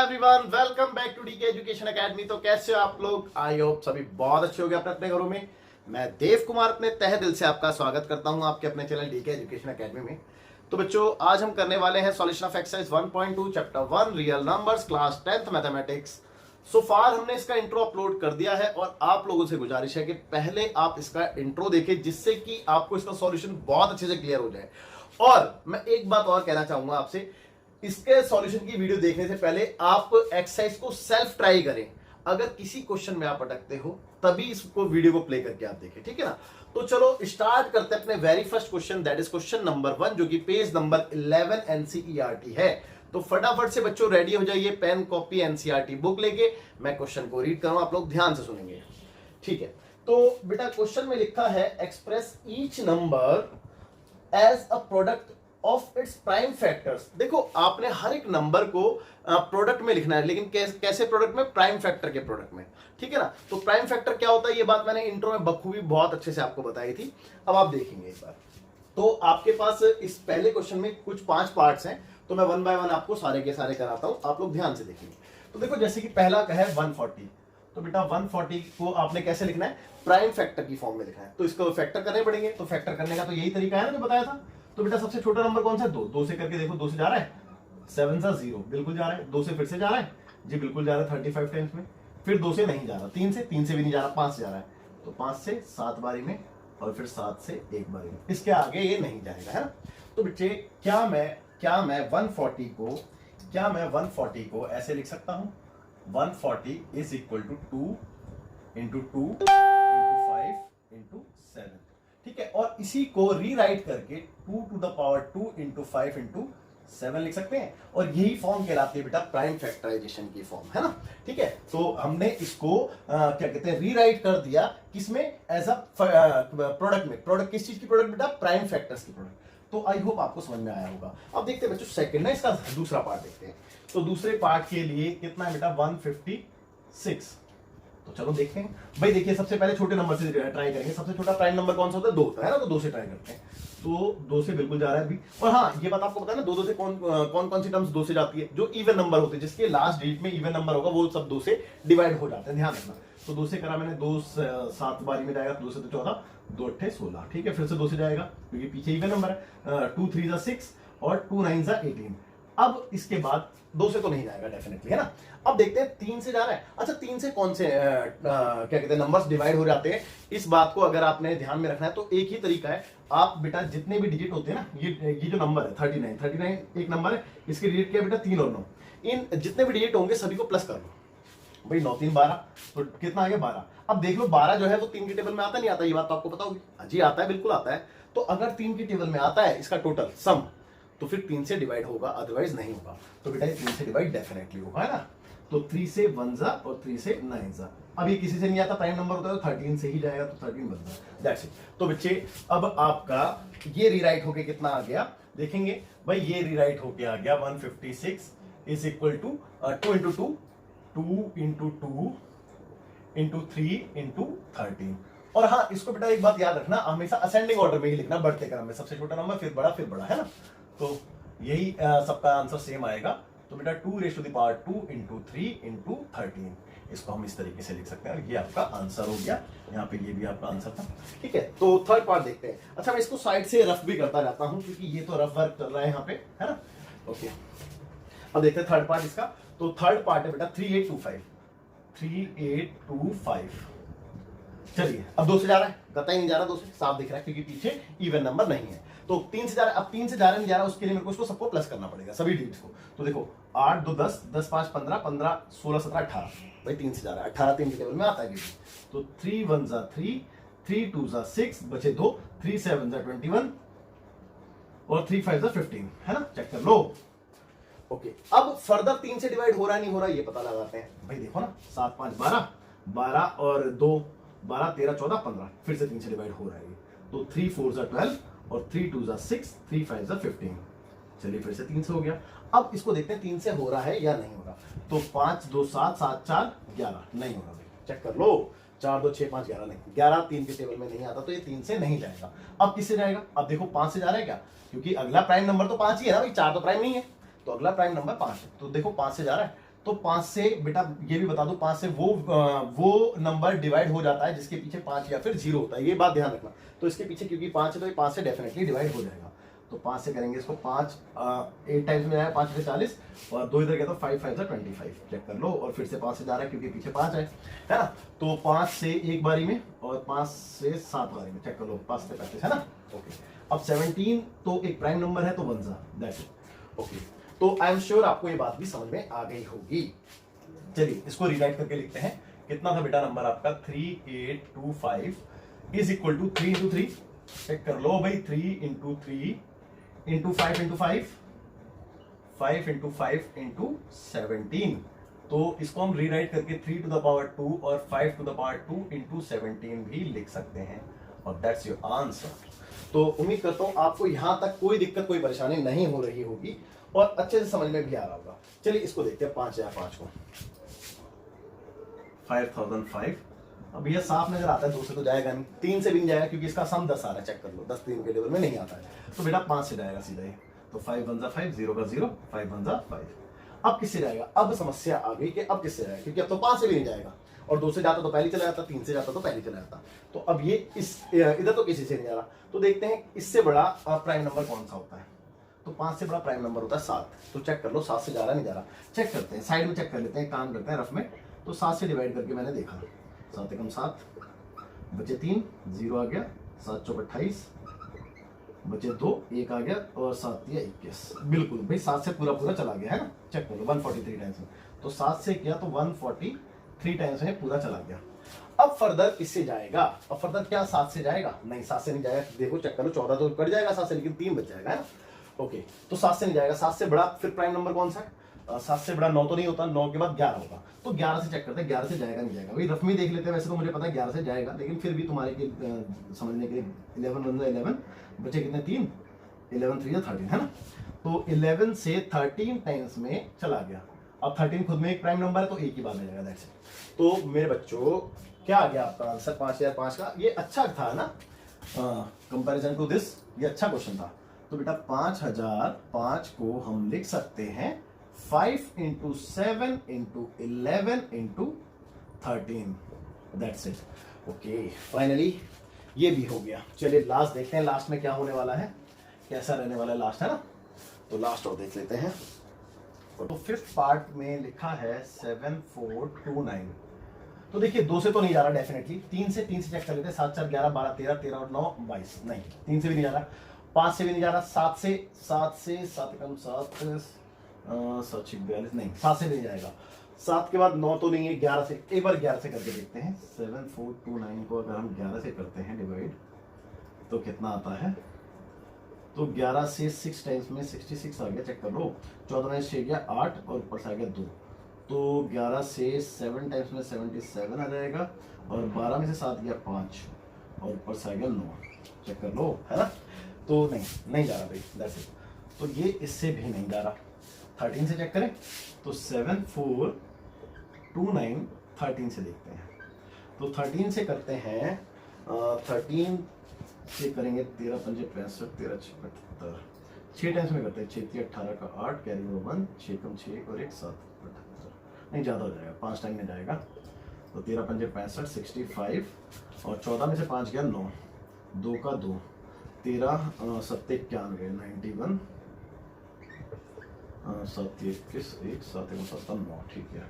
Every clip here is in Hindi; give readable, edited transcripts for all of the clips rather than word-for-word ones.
Everyone, welcome back to DK education academy. तो कैसे हो आप लोग? आई होप सभी बहुत अच्छे हो गए अपने घरों में। मैं देव कुमार अपने तहे दिल से आपका स्वागत करता हूं आपके अपने चैनल डीके एजुकेशन एकेडमी में। तो बच्चों, आज हम करने वाले हैं solution of exercise 1.2 chapter 1 real numbers class 10th mathematics. So far हमने इसका इंट्रो अपलोड कर दिया है और आप लोगों से गुजारिश है कि पहले आप इसका इंट्रो देखें, जिससे कि आपको इसका सॉल्यूशन बहुत अच्छे से क्लियर हो जाए। और मैं एक बात और कहना चाहूंगा आपसे, इसके सॉल्यूशन की वीडियो देखने से पहले आप एक्सरसाइज को सेल्फ ट्राई करें। अगर किसी क्वेश्चन में आप अटकते हो तभी इसको वीडियो को प्ले करके आप देखें, ठीक है ना। तो चलो स्टार्ट करते हैं अपने very first question, that is question number 1, जो कि पेज नंबर 11 एनसीईआरटी है। तो फटाफट से बच्चों रेडी हो जाइए, पेन कॉपी एनसीईआरटी बुक लेके। मैं क्वेश्चन को रीड करूं, आप लोग ध्यान से सुनेंगे, ठीक है। तो बेटा क्वेश्चन में लिखा है express each number as a product of its prime factors. देखो, आपने हर एक नंबर को प्रोडक्ट में लिखना है, लेकिन कैसे प्रोडक्ट में? प्राइम फैक्टर के प्रोडक्ट में, ठीक है ना। तो प्राइम फैक्टर क्या होता है, ये बात मैंने इंट्रो में बखूबी बहुत अच्छे से आपको बताई थी। अब आप देखेंगे एक बार। तो आपके पास इस पहले क्वेश्चन में कुछ 5 पार्ट्स हैं, तो मैं 1 बाय 1 आपको सारे के सारे कराता हूं, आप लोग ध्यान से देखेंगे। तो देखो, जैसे कि पहला का है 140, तो बेटा 140 को आपने कैसे लिखना है? प्राइम फैक्टर की फॉर्म में लिखना है। तो इसको फैक्टर करने पड़ेंगे। तो फैक्टर करने का तो यही तरीका है ना जो बताया था। तो बेटा सबसे छोटा नंबर कौन सा है? 2 से करके देखो, 2 से जा रहा है, 7 सा 0 बिल्कुल जा रहा है। 2 से फिर से जा रहा है जी, बिल्कुल जा रहा है 35 टाइम्स में। फिर 2 से नहीं जा रहा, 3 से भी नहीं जा रहा, 5 से जा रहा है। तो 5 से 7 बारी में और फिर 7 से 1 बारी में, इसके आगे ये नहीं जाएगा, है ना। तो बच्चे क्या मैं 140 को ऐसे लिख सकता हूं? 140 is equal to 2 into 2 into 5 into 7, ठीक है। और इसी को रीराइट करके 2 to the power 2 into 5 into 7 लिख सकते हैं। और यही फॉर्म कहलाती है बेटा प्राइम फैक्टराइजेशन की फॉर्म, है ना, ठीक है। तो हमने इसको क्या कहते हैं, रीराइट कर दिया किसमें? एज अ प्रोडक्ट में। प्रोडक्ट किस चीज की प्रोडक्ट बेटा? प्राइम फैक्टर्स की प्रोडक्ट। तो आई होप आपको समझ में आया होगा। अब देखते हैं बच्चों सेकंड है, इसका दूसरा पार्ट देखते हैं। तो दूसरे पार्ट के लिए कितना है बेटा? 156। तो चलो देखते हैं भाई। देखिए, सबसे पहले छोटे नंबर से ट्राई करेंगे। सबसे छोटा प्राइम नंबर कौन सा होता है? 2 होता है ना। तो 2 से ट्राई करते हैं। तो 2 से बिल्कुल जा रहा है अभी। और हाँ, ये बात आपको पता है ना, 2 से कौन सी टर्म्स 2 से जाती है? जो इवन नंबर होते हैं, जिसके लास्ट डिजिट में इवन नंबर होगा, वो सब 2 से डिवाइड हो जाते हैं, ध्यान रखना। तो 2 से करा मैंने, 2 7 बारी में जाएगा, 2 से 14, 2 8 16, ठीक है। फिर से 2 से जाएगा क्योंकि पीछे इवन नंबर है। 2 3 6 और 2 9 18। अब इसके बाद 2 से तो नहीं जाएगा डेफिनेटली, है ना। अब देखते हैं 3 से जा रहा है। अच्छा, 3 से कौन से क्या कहते हैं नंबर्स डिवाइड हो जाते हैं? इस बात को अगर आपने ध्यान में रखना है तो एक ही तरीका है। आप बेटा जितने भी डिजिट होते हैं ना, ये जो नंबर है 39 एक नंबर है, इसके डिजिट क्या है बेटा? 3 और 9। इन जितने भी डिजिट होंगे सभी को प्लस कर लो भाई। 9 3 12, तो कितना आ गया? 12। अब देख लो, 12 जो है वो 3 की टेबल में आता नहीं आता? ये बात तो आपको पता होगी जी। आता है, बिल्कुल आता है। तो अगर 3 की टेबल में आता है इसका टोटल सम, तो फिर 3 से डिवाइड होगा, अदरवाइज नहीं होगा। तो बेटा ये 3 से डिवाइड डेफिनेटली होगा, है ना। तो 3 से 1 जा और 3 से 9 जा। अब ये किसी से नहीं आता, प्राइम नंबर होता है तो 13 से ही जाएगा, तो 13 बन जा। That's it. तो बच्चे अब आपका ये रीराइट होके कितना आ गया देखेंगे भाई। ये रीराइट होके आ गया 156 is equal to 2 into 2 2 into 2 into 3 into 13। और हाँ, इसको बेटा एक बात याद रखना, हमेशा असेंडिंग ऑर्डर में ही लिखना, बढ़ते क्रम में। सबसे छोटा नंबर, फिर बड़ा, है ना। तो यही सबका आंसर सेम आएगा। तो बेटा 2 raise to the power 2 into 3 into 13, इसको हम इस तरीके से लिख सकते हैं। और ये आपका आंसर हो गया। यहाँ पे ये भी आपका आंसर था, ठीक है। तो थर्ड पार्ट देखते हैं। अच्छा, मैं इसको साइड से रफ भी करता जाता हूँ क्योंकि ये तो रफ वर्क चल रहा है यहाँ पे, है ना। ओके, अब देखते हैं थर्ड पार्ट इसका। तो थर्ड पार्ट है बेटा 3825। चलिए, अब 2 से जा रहा है, गता ही नहीं जा रहा, 2 से साफ दिख रहा है क्योंकि पीछे इवन नंबर नहीं है। तो 3 से जा रहा है। अब 3 से जा रहा नहीं जा रहा, उसके लिए मेरे को इसको सबको प्लस करना पड़ेगा, सभी डिजिट्स को। तो देखो 8 2 10 10 5 15 15 16 17 18 भाई 3 से जा रहा है। 18 3 के टेबल में आता है डिजिट। तो 3 1 जा 3 3 2 जा 6 बचे 2 3 7 जा 21 और 3 5 जा 15, है ना। चेक कर लो। ओके, अब फर्दर 3 से डिवाइड हो रहा है नहीं हो रहा, ये पता लगाते हैं भाई। देखो ना, 7 5 12 12 और 2 12 13 14 15, फिर से 3 से डिवाइड हो रहा है। तो 3 4 जा 12 और 3 2 जा 6 3 5 जा 15। चलिए, फिर से 3 से हो गया। अब इसको देखते हैं 3 से हो रहा है या नहीं हो रहा। तो 5 2 7 7 4 11, नहीं हो रहा भाई। चेक कर लो, 4 2 6 5 11 नहीं, 11 3 के टेबल में नहीं आता, तो ये 3 से नहीं जाएगा। अब किससे जाएगा? अब देखो 5 से जा रहा है क्या? क्योंकि अगला प्राइम नंबर तो 5 ही है ना भाई, 4 तो प्राइम नहीं है। तो अगला प्राइम नंबर 5 है। तो देखो 5 से जा रहा है, तो 5 से बेटा ये भी बता दो, 5 से वो नंबर डिवाइड हो जाता है जिसके पीछे 5 या फिर 0 होता है, ये बात ध्यान रखना। तो इसके पीछे क्योंकि 5 है तो ये 5 से डेफिनेटली डिवाइड हो जाएगा। तो 5 से करेंगे इसको, 5 8 टाइम्स में आया 5 से 40 और 2 इधर गया तो 5 5 से 25, चेक कर लो। और फिर से 5 से जा रहा है क्योंकि पीछे 5 है ना। तो 5 से एक बारी में और 5 से 7 बारी में, चेक कर लो, 5 से 35 है ना। ओके, अब 17 तो एक प्राइम नंबर है तो 1 जा, दैट्स इट। ओके, तो आई एम श्योर आपको ये बात भी समझ में आ गई होगी। चलिए इसको रीराइट करके लिखते हैं। कितना था बेटा नंबर आपका, 3825 is equal to 3 into 3, check कर लो भाई, 3 into 3 into 5 into 5, 5 into 5 into 17। तो इसको हम रीराइट करके 3 टू द पावर 2 और 5 टू द पावर 2 इंटू 17 भी लिख सकते हैं और दैट्स योर आंसर। तो उम्मीद करता हूं आपको यहां तक कोई दिक्कत कोई परेशानी नहीं हो रही होगी और अच्छे से समझ में भी आ रहा होगा। चलिए इसको देखते हैं 5005 को, 5005। अब ये साफ नजर आता है, 2 से तो जाएगा नहीं, 3 से भी नहीं जाएगा क्योंकि इसका सम 10 आ रहा है, चेक कर लो, 10 3 के लेवल में नहीं आता है। तो बेटा 5 से जाएगा सीधा ही, तो 5 1 5, 0 का 0, 5 1 5। अब किससे जाएगा, अब समस्या आ गई कि अब किससे जाएगा, क्योंकि अब तो 5 से भी नहीं जाएगा और 2 से जाता तो पहले चला जाता, 3 से जाता तो पहले चला जाता। तो अब ये इस इधर तो किसी से नहीं जा रहा, तो देखते हैं इससे बड़ा प्राइम नंबर कौन सा होता है। तो 5 से बड़ा प्राइम नंबर होता है 7। तो चेक कर लो 7 से जा रहा नहीं जा रहा, चेक करते हैं, साइड में चेक कर लेते हैं, काम करते हैं रफ में। तो 7 से डिवाइड करके मैंने देखा, 7 एकम 7, बचे 3, 0 आ गया, 7 चौक 28, बचे 2, 1 आ गया और 7 या 21। बिल्कुल भाई 7 से पूरा पूरा चला गया है ना, चेक कर लो 143 टाइम्स में। तो 7 से किया तो 143 टाइम्स में पूरा चला गया। अब फर्दर किससे जाएगा, अब फर्दर क्या 7 से जाएगा, नहीं 7 से नहीं जाएगा, देखो चेक करो 14 तो कट जाएगा 7 से, लेकिन 3 बच जाएगा है ना। ओके, तो 7 से नहीं जाएगा, 7 से बड़ा फिर प्राइम नंबर कौन सा है, 7 से बड़ा 9 तो नहीं होता, 9 के बाद 11 होगा। तो 11 से चेक करते हैं 11 से जाएगा नहीं जाएगा, भाई रफ में देख लेते हैं, वैसे तो मुझे पता है 11 से जाएगा, लेकिन फिर भी तुम्हारे के समझने के लिए 11 1 11 बचे कितने 3, 11 3 13 है ना। तो 11 से 13 टाइम्स में चला गया। अब 13 खुद में एक प्राइम नंबर है तो एक ही बात आ जाएगा, दैट्स इट। तो मेरे बच्चों क्या आ गया आपका आंसर 5005 का, ये अच्छा था ना कंपैरिजन टू दिस, ये अच्छा क्वेश्चन था। तो बेटा 5005 को हम लिख सकते हैं 5 into 7 into 11 into 13, that's it. Okay, finally ये भी हो गया। चलिए लास्ट देखते हैं, लास्ट में क्या होने वाला है, कैसा रहने वाला है लास्ट, है ना। तो लास्ट और देख लेते हैं। तो 5th पार्ट में लिखा है 7429। तो देखिए 2 से तो नहीं जा रहा डेफिनेटली, 3 से चेक कर लेते हैं, 7 4 11 12 13 13 और 9 22, नहीं 3 से भी नहीं जा रहा, 5 से भी नहीं जा रहा, 7 से 7 कम 7 7 42, नहीं 7 से नहीं जाएगा, 7 के बाद 9 तो नहीं है, 11 से, एक बार 11 से करके देखते हैं। 7429 को अगर हम 11 से करते हैं डिवाइड तो कितना आता है, तो 11 से 6 टाइम्स में 66 आ गया, चेक कर लो, 14 में 6 गया 8 और ऊपर से आ गया 2, तो 11 से 7 टाइम्स में 77 आ जाएगा और 12 में से 7 गया 5 और ऊपर से आ गया 9, चेक कर लो, है ना। तो नहीं जा रहा भाई, दैट्स इट। तो ये इससे भी नहीं जा रहा, 13 से चेक करें तो 7429 13 से देखते हैं। तो 13 से करते हैं, 13 से करेंगे 13 5 65 13 75, 6 टाइम्स में करते हैं, 6 3 18 का 8 कैरी 1, 6 कम 6 और 1 7 78, नहीं ज़्यादा हो जाएगा, 5 टाइम में जाएगा। तो 13 5 65 65 और 14 में से 5 गया 9, 2 का 2, 13 7 91 91, 7 21 1 7 1 7 9, ठीक है।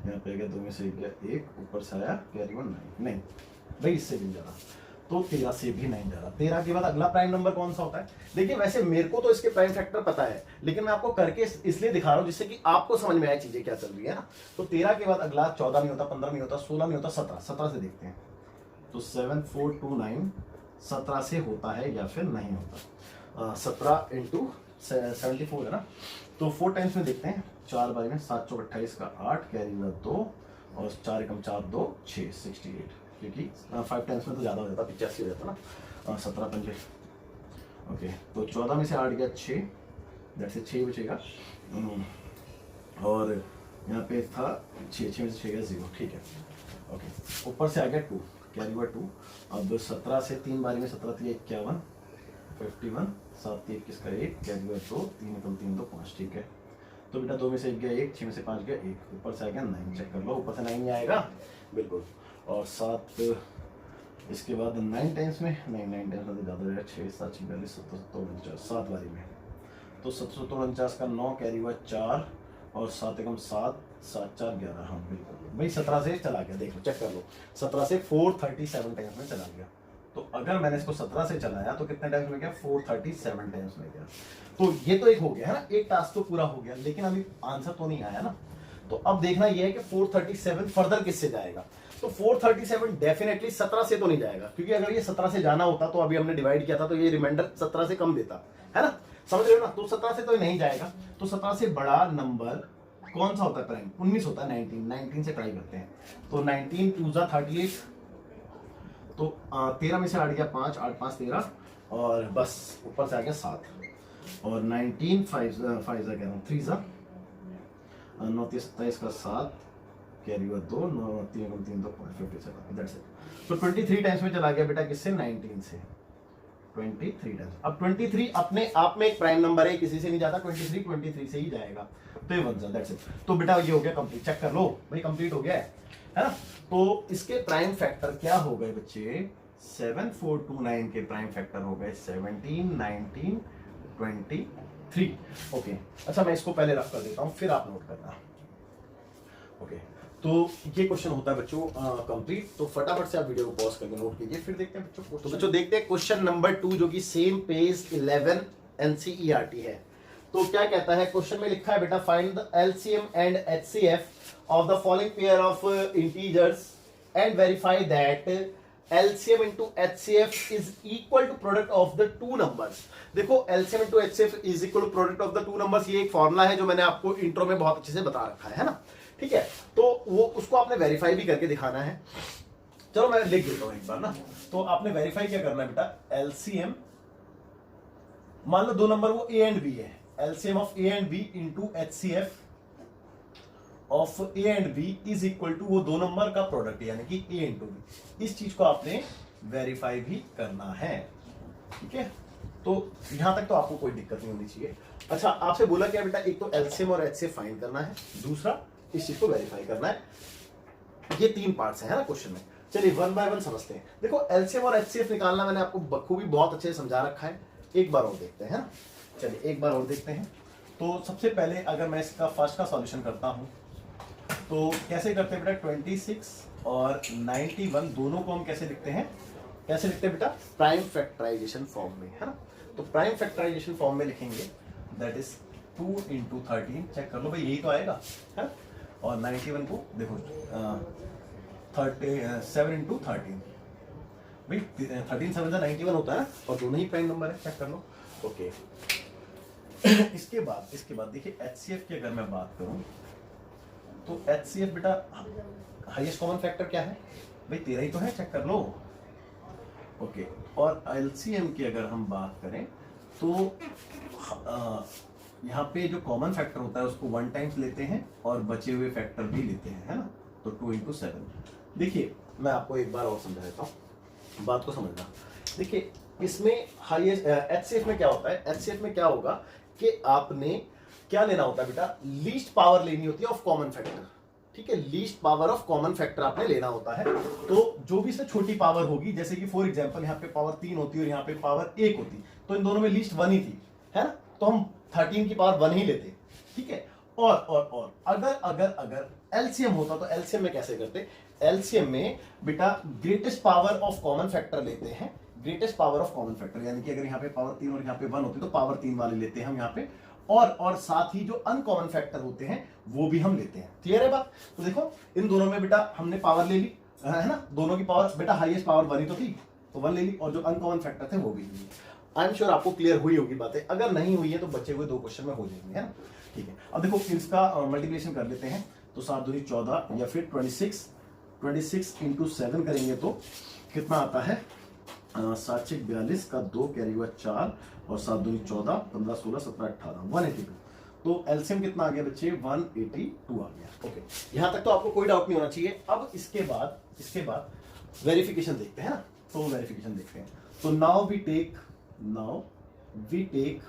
यहाँ पे गया 2 में से 1 गया 1, ऊपर से आया कैरी 1 9, नहीं भाई इससे भी जा रहा, तो 13 से भी नहीं जा रहा। 13 के बाद अगला प्राइम नंबर कौन सा होता है, देखिए वैसे मेरे को तो इसके प्राइम फैक्टर पता है, लेकिन मैं आपको करके इसलिए दिखा रहा हूं जिससे कि आपको समझ में आए चीजें क्या चल रही है ना। तो 13 के बाद अगला 14 में होता, 15 में होता, 16 में होता, 17 से देखते हैं। तो 7429 17 से होता है या फिर नहीं होता, 17 इंटू 74 है ना। तो 4 टाइम्स में देखते हैं, 4 बारी में 7 चौक 28 का 8 कैरी 2 और 4 एकम 4 2 6 68, क्योंकि 5 टाइम्स में तो ज़्यादा हो जाता, 85 हो जाता ना, 17 पंजे। ओके, तो 14 में से 8 गया 6, दैट से 6 बचेगा, और यहाँ पे था 6 में से 6 गया 0, ठीक है। ओके, ऊपर से आ गया 2 कैरी 2, अब 17 से 3 बारी में 17 3 51 51, 7 3 21 का 1 कैरी 2, 3 एकम 3 2 5, ठीक है। तो बेटा 2 में से 1 गया 1, 6 में से 5 गया 1, ऊपर से आ गया 9, चेक कर लो, ऊपर से 9 ही आएगा बिल्कुल। और 7 इसके बाद 9 टाइम्स में, नहीं 9 टाइम्स में ज़्यादा है, 6 7 46 77 49 7 बारी में, तो 7 49 का 9 कैरी हुआ 4 और 7 एकम 7 7 4 11, हाँ बिल्कुल भाई 17 से चला गया, देख लो चेक कर लो, 17 से 437 टाइम्स में चला गया। तो अगर मैंने इसको 17 से चलाया तो कितने टाइम्स में गया, 437 टाइम्स में गया। तो ये तो एक हो गया है ना, एक टास्क तो पूरा हो गया, लेकिन अभी आंसर तो नहीं आया ना। तो अब देखना ये है कि 437 फर्दर किससे जाएगा। तो 437 डेफिनेटली 17 से तो नहीं जाएगा, क्योंकि अगर ये 17 से जाना होता तो अभी हमने डिवाइड किया था तो ये रिमाइंडर 17 से कम देता है ना, समझ रहे हो ना। तो 17 से तो नहीं जाएगा, तो 17 से बड़ा नंबर कौन सा होता है प्राइम, 19 होता है, 19 से ट्राई करते हैं। तो 19 2 जा 38, तो 13 में से 8 गया 5, 8 5 13, और बस ऊपर से आ गया 7, और 19 5 जा कह रहा हूँ 3 जा 9 27 का 7 कैरी हुआ 2, 9 3 3 2 57, दैट्स इट। तो 23 टाइम्स में चला गया बेटा, किससे, 19 से, 23 टाइम्स। अब 23 अपने आप में एक प्राइम नंबर है, किसी से नहीं जाता, 23 से ही जाएगा, तो ये बन जाता, दैट्स इट। तो बेटा ये हो गया कंप्लीट, चेक कर लो भाई कंप्लीट हो गया है ना। तो इसके प्राइम फैक्टर क्या हो गए बच्चे, 7429 के प्राइम फैक्टर हो गए 17 19 23। ओके अच्छा, मैं इसको पहले रफ कर देता हूं, फिर आप नोट करना। ओके तो ये क्वेश्चन होता है बच्चों कंप्लीट। तो फटाफट से आप वीडियो को पॉज करके नोट कीजिए, फिर देखते हैं बच्चों। तो बच्चों देखते हैं क्वेश्चन नंबर 2, जो कि सेम पेज 11 एनसीईआरटी है। तो क्या कहता है, क्वेश्चन में लिखा है बेटा, find the LCM and HCF of the following pair of integers and verify that LCM into HCF is equal to product of the two numbers। देखो LCM into HCF is equal to product of the two numbers, ये एक फॉर्मूला है जो मैंने आपको इंट्रो में बहुत अच्छे से बता रखा है ना, ठीक है। तो वो उसको आपने वेरीफाई भी करके दिखाना है। चलो मैं लिख देता हूं एक बार ना। तो आपने वेरीफाई क्या करना है बेटा, LCM मान लो दो नंबर वो A एंड B है, LCM of A and B into HCF of A and B is equal to वो दो नंबर का प्रोडक्ट, यानी कि A इंटू B। इस चीज को आपने वेरीफाई भी करना है, ठीक है। तो यहां तक तो आपको कोई दिक्कत नहीं होनी चाहिए। अच्छा आपसे बोला क्या बेटा, एक तो एलसीएम और एचसीएफ फाइंड करना है, दूसरा इस चीज को वेरीफाई करना है। ये 3 पार्ट्स है ना क्वेश्चन में। चलिए वन बाय वन समझते हैं। देखो एलसीएम और एचसीएफ निकालना मैंने आपको बखूबी बहुत अच्छे से समझा रखा है, एक बार और देखते हैं ना। चलिए एक बार और देखते हैं। तो सबसे पहले अगर मैं इसका फर्स्ट का सॉल्यूशन करता हूं तो कैसे करते हैं बेटा, 26 और 91 दोनों को हम कैसे लिखते हैं, कैसे लिखते हैं बेटा, प्राइम फैक्टराइजेशन फॉर्म में, है ना। तो प्राइम फैक्टराइजेशन फॉर्म में लिखेंगे, दैट इज 2 इंटू 13, चेक कर लो भाई यही तो आएगा, है। और 91 को देखो 7 इंटू 13, भाई 13 7 जा 91 होता है, और दोनों ही प्राइम नंबर है, चेक कर लो। ओके इसके बाद देखिए एचसीएफ की अगर मैं बात करूं तो HCF बेटा हाईएस्ट कॉमन फैक्टर क्या है भाई, 13 ही तो है, चेक कर लो। ओके और LCM की अगर हम बात करें तो यहाँ पे जो कॉमन फैक्टर होता है उसको 1 टाइम्स लेते हैं और बचे हुए फैक्टर भी लेते हैं, है ना। तो 2 इंटू 7। देखिए मैं आपको एक बार और समझा देता हूँ, बात को समझना। देखिए इसमें हाईएस्ट HCF में क्या होता है, HCF में क्या होगा कि आपने क्या लेना होता है बेटा, लीस्ट पावर लेनी होती है ऑफ कॉमन फैक्टर, ठीक है। Least power of common factor आपने लेना होता है। तो जो भी इसमें छोटी पावर होगी, जैसे कि फॉर एग्जांपल यहाँ पे पावर 3 होती है और यहाँ पे पावर 1 होती, तो इन दोनों में लीस्ट 1 ही थी, है ना। तो हम 13 की पावर 1 ही लेते, ठीक है। और अगर एलसीएम होता तो एलसीएम में कैसे करते, एलसीएम में बेटा greatest power of common factor लेते हैं, greatest power of common factor, यानी कि अगर यहाँ पे पावर 3 और यहाँ पे 1 होती तो पावर 3 वाले लेते हैं हम यहाँ पे, और साथ ही जो अनकॉमन फैक्टर होते हैं वो भी हम लेते हैं। क्लियर है बात। तो देखो इन दोनों में बेटा हमने पावर ले ली, है ना, दोनों की पावर बेटा हाईएस्ट पावर 1 ही तो थी, तो 1 ले ली, और जो अनकॉमन फैक्टर थे वो भी ले ली। आई एम श्योर आपको क्लियर हुई होगी बातें, अगर नहीं हुई है तो बचे हुए 2 क्वेश्चन में हो जाएंगे, है ना। ठीक है अब देखो इसका मल्टीप्लिकेशन कर लेते हैं। तो 7 दूनी 14 या फिर 26 इंटू 7 करेंगे तो कितना आता है, 7 6 42 का 2 कैरी हुआ 4 और 7 दूनी 14 15 16 17 18 182। तो एलसीएम कितना आ गया बच्चे, 182 आ गया। ओके यहां तक तो आपको कोई डाउट नहीं होना चाहिए। अब इसके बाद वेरिफिकेशन देखते हैं ना। तो वेरिफिकेशन देखते हैं। तो नाउ वी टेक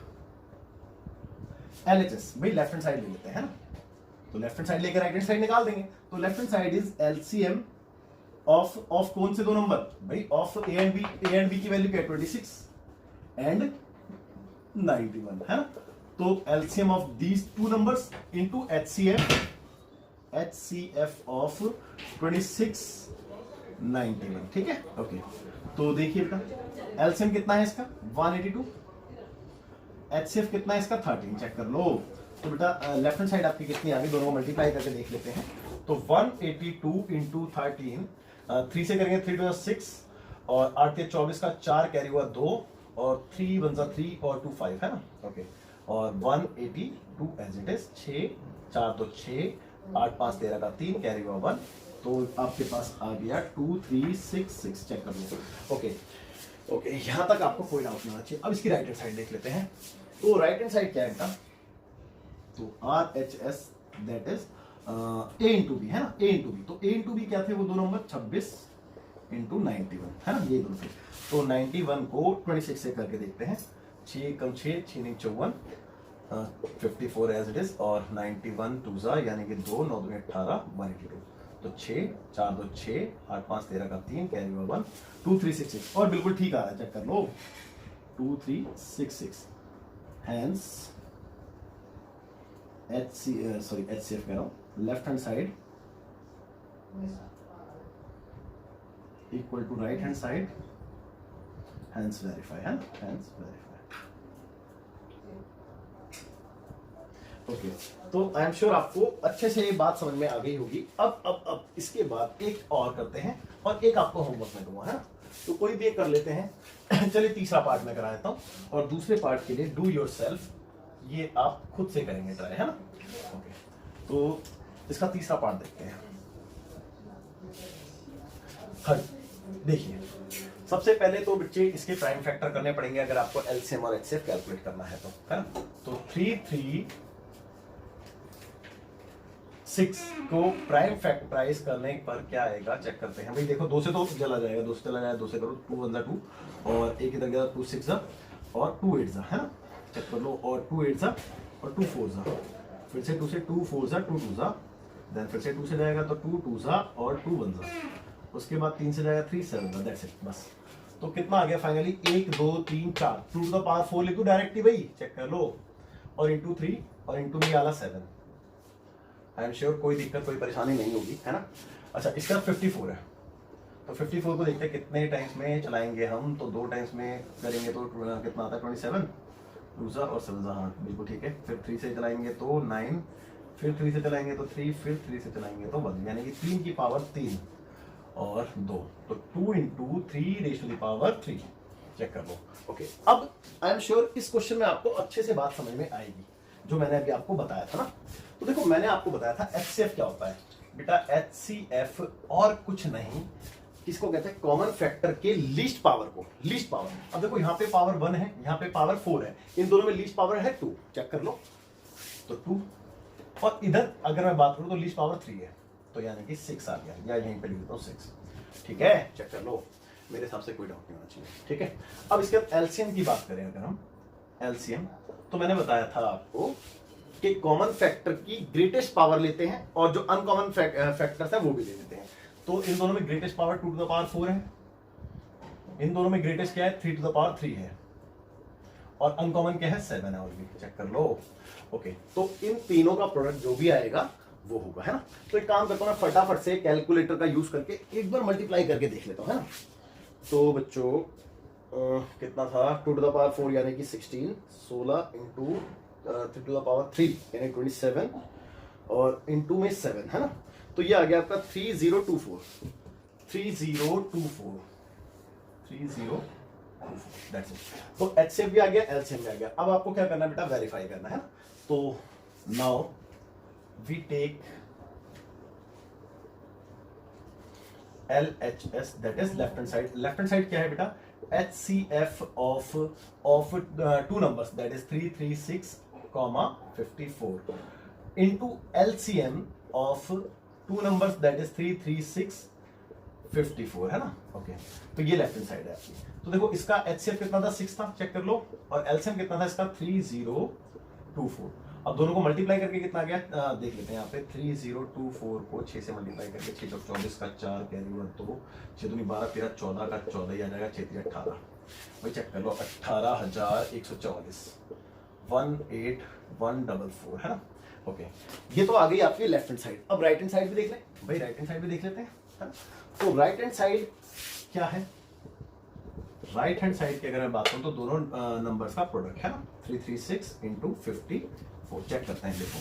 LHS भाई लेफ्ट हैंड साइड ले लेते हैं ना, तो लेफ्ट हैंड साइड लेकर राइट हैंड साइड निकाल देंगे। तो left hand side is LCM of कौन से दो नंबर भाई, ऑफ ए एंड बी की वैल्यू क्या है 26 एंड 91 है ना। तो LCM of these two numbers into HCF of 26 91, ठीक है ओके। तो देखिए बेटा LCM कितना है इसका 182, HCF कितना है इसका 13, चेक कर लो। तो बेटा लेफ्ट हैंड साइड आपकी कितनी आ गई, दोनों को मल्टीप्लाई करके देख लेते हैं। तो 182 इंटू 13, 3 से करेंगे 3 to 6 और 8 के 24 का 4 कैरी हुआ 2 और 3 1 3 और 2 5 है ना ओके। और 182 एज इट इज 6 4 तो 6 8 5 13 का 3 कैरी हुआ 1, तो आपके पास आ गया 2366, चेक कर लो ओके ओके। यहां तक आपको कोई डाउट नहीं होना चाहिए। अब इसकी राइट हैंड साइड देख लेते हैं। तो राइट हैंड साइड क्या है बेटा, तो RHS that is A into B है ना, A इंटू बी। तो A इंटू बी क्या थे वो दो नंबर 26 इंटू 91 है ना, ये दोनों थे। तो 91 को 26 से करके देखते हैं, 6 कम 6 6 नहीं 54 54 एज इट इज, और 91 टूजा यानी कि 2 9 2 18 182। तो 6 4 2 6 8 5 13 का 3 कैरी हुआ 1 2366, और बिल्कुल ठीक आ रहा है, चेक कर लो 2366। हैंस HCF कह रहा हूं, left hand side equal to right hand side, hence verify है, हैंस वेरीफाई ओके। तो आई एम श्योर आपको अच्छे से ये बात समझ में आ गई होगी। अब इसके बाद एक और करते हैं, और एक आपको होमवर्क में दूंगा है ना, तो कोई भी एक कर लेते हैं। चलिए तीसरा पार्ट में करा देता हूं, और दूसरे पार्ट के लिए डू योरसेल्फ, ये आप खुद से करेंगे ट्राई है ना ओके। तो इसका तीसरा पार्ट देखते हैं। हाँ देखिए, सबसे पहले तो बच्चे इसके प्राइम फैक्टर करने पड़ेंगे अगर आपको LCM और HCF कैलकुलेट करना है तो, है ना। तो 3 3 6 को प्राइम फैक्टराइज करने पर क्या आएगा, चेक करते हैं भाई। देखो 2 से तो चला जाएगा, 2 से चला जाएगा, 2 से करो 2 1 2 और एक इधर गया 2 6 और 2 8 है ना, चेक कर लो। और 2 8 और 2 4 फिर से 2 से 2 4 2 2 देन फिर से 2 से जाएगा तो 2 2 और 2 1 उसके बाद 3 से जाएगा 3 7 दैट्स इट बस। तो कितना आ गया फाइनली 1 2 3 4, 2 टू द पावर 4 लिख दो डायरेक्टली भाई, चेक कर लो। और इंटू 3 और इंटू में आला 7। आई एम श्योर कोई दिक्कत कोई परेशानी नहीं होगी है ना। अच्छा इसका 54 है, तो 54 को देखते हैं कितने टाइम्स में चलाएंगे हम। तो 2 टाइम्स में करेंगे तो कितना आता है 27 2 और 7, हाँ बिल्कुल ठीक है। फिर 3 से चलाएंगे तो 9, फिर 3 से चलाएंगे तो 3, फिर 3 से चलाएंगे तो 1, यानी कि 3 की पावर 3 और 2, तो 2 into 3 raise to the power 3, check कर लो ओके। अब आई एम श्योर इस क्वेश्चन में आपको अच्छे से बात समझ में आएगी जो मैंने अभी आपको बताया था ना। तो देखो मैंने आपको बताया था HCF क्या होता है बेटा, HCF और कुछ नहीं, इसको कहते हैं कॉमन फैक्टर के लीस्ट पावर को, लीस्ट पावर। अब देखो यहाँ पे पावर 1 है, यहाँ पे पावर 4 है, इन दोनों में लीस्ट पावर है 2, चेक कर लो। तो 2 और इधर अगर मैं बात करूं तो लीस्ट पावर 3 है, तो यानी कि 6 आ गया, या यहीं पे लिख देता हूं 6, ठीक है चेक कर लो। मेरे हिसाब से कोई डाउट नहीं होना चाहिए, ठीक है। अब इसके बाद LCM की बात करें अगर हम LCM, तो मैंने बताया था आपको कि कॉमन फैक्टर की ग्रेटेस्ट पावर लेते हैं और जो अनकॉमन फैक्टर्स है वो भी ले लेते हैं। तो इन दोनों में greatest power 2 to the power 4 है, इन दोनों में ग्रेटेस्ट क्या है 3 टू द पावर 3 है, और अनकॉमन क्या है 7 है ऑलरेडी, चेक कर लो ओके। तो इन तीनों का प्रोडक्ट जो भी आएगा वो होगा, है ना। तो एक काम करता हूं मैं फटाफट से कैलकुलेटर का यूज करके एक बार मल्टीप्लाई करके देख लेता हूं, है ना। तो बच्चों कितना था 2 टू द पावर 4 यानी कि 16 इंटू 3 टू द पावर 3 यानी 27 और इंटू में 7, है ना। तो ये आ गया आपका 3024 दैट्स इट। तो HCF भी आ गया, LCM भी आ गया। अब आपको क्या करना है बेटा, वेरीफाई करना है ना। तो now we take LHS that is left hand side. Left hand side क्या है बेटा, HCF of 2 numbers that is 336, 54 into LCM of 2 numbers that is 336, 54 है ना ओके। तो ये लेफ्ट हैंड साइड है आपकी। तो देखो इसका HCF कितना था 6 था, चेक कर लो, और LCM कितना था इसका 3024। अब दोनों को मल्टीप्लाई करके कितना आ गया देख लेते हैं यहाँ पे 3024 को 6 से मल्टीप्लाई करके 6 चौक 24 का 4 कैरी हुआ 2 6 दूनी 12 13 14 का 14 ही आ जाएगा 6 3 18 वही चेक कर लो 18,144 18144 है ना। ओके ये तो आ गई आपकी लेफ्ट हैंड साइड। अब राइट हैंड साइड भी देख लें भाई, राइट हैंड साइड भी देख लेते हैं है ना। तो राइट हैंड साइड क्या है, राइट हैंड साइड की अगर मैं बात करूं तो दोनों नंबर्स का प्रोडक्ट है ना 336 इंटू 54 चेक करते हैं। देखो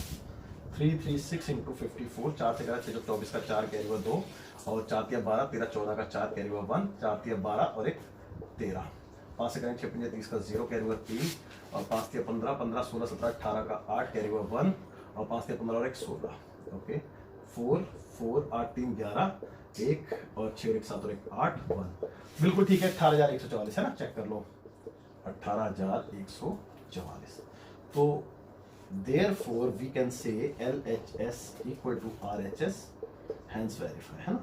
336 इंटू 54 4 से करा 6 24 का 4 कैरी हुआ 2 और 4 तिया 12 13 14 का 4 कैरी हुआ 1 4 तिया 12 और एक 13 5 से करें 6 5 30 का 0 कैरी हुआ 3 और 5 तिया 15 15 16 17 18 का 8 कैरी हुआ 1 और 5 तिया 15 और एक 16 ओके 4 4 8 3 11 1 और 6 और एक 7 और एक 8 1 बिल्कुल ठीक है 18,144 है ना। चेक कर लो 18,144। तो therefore we can say LHS equal to RHS, hence verify है ना,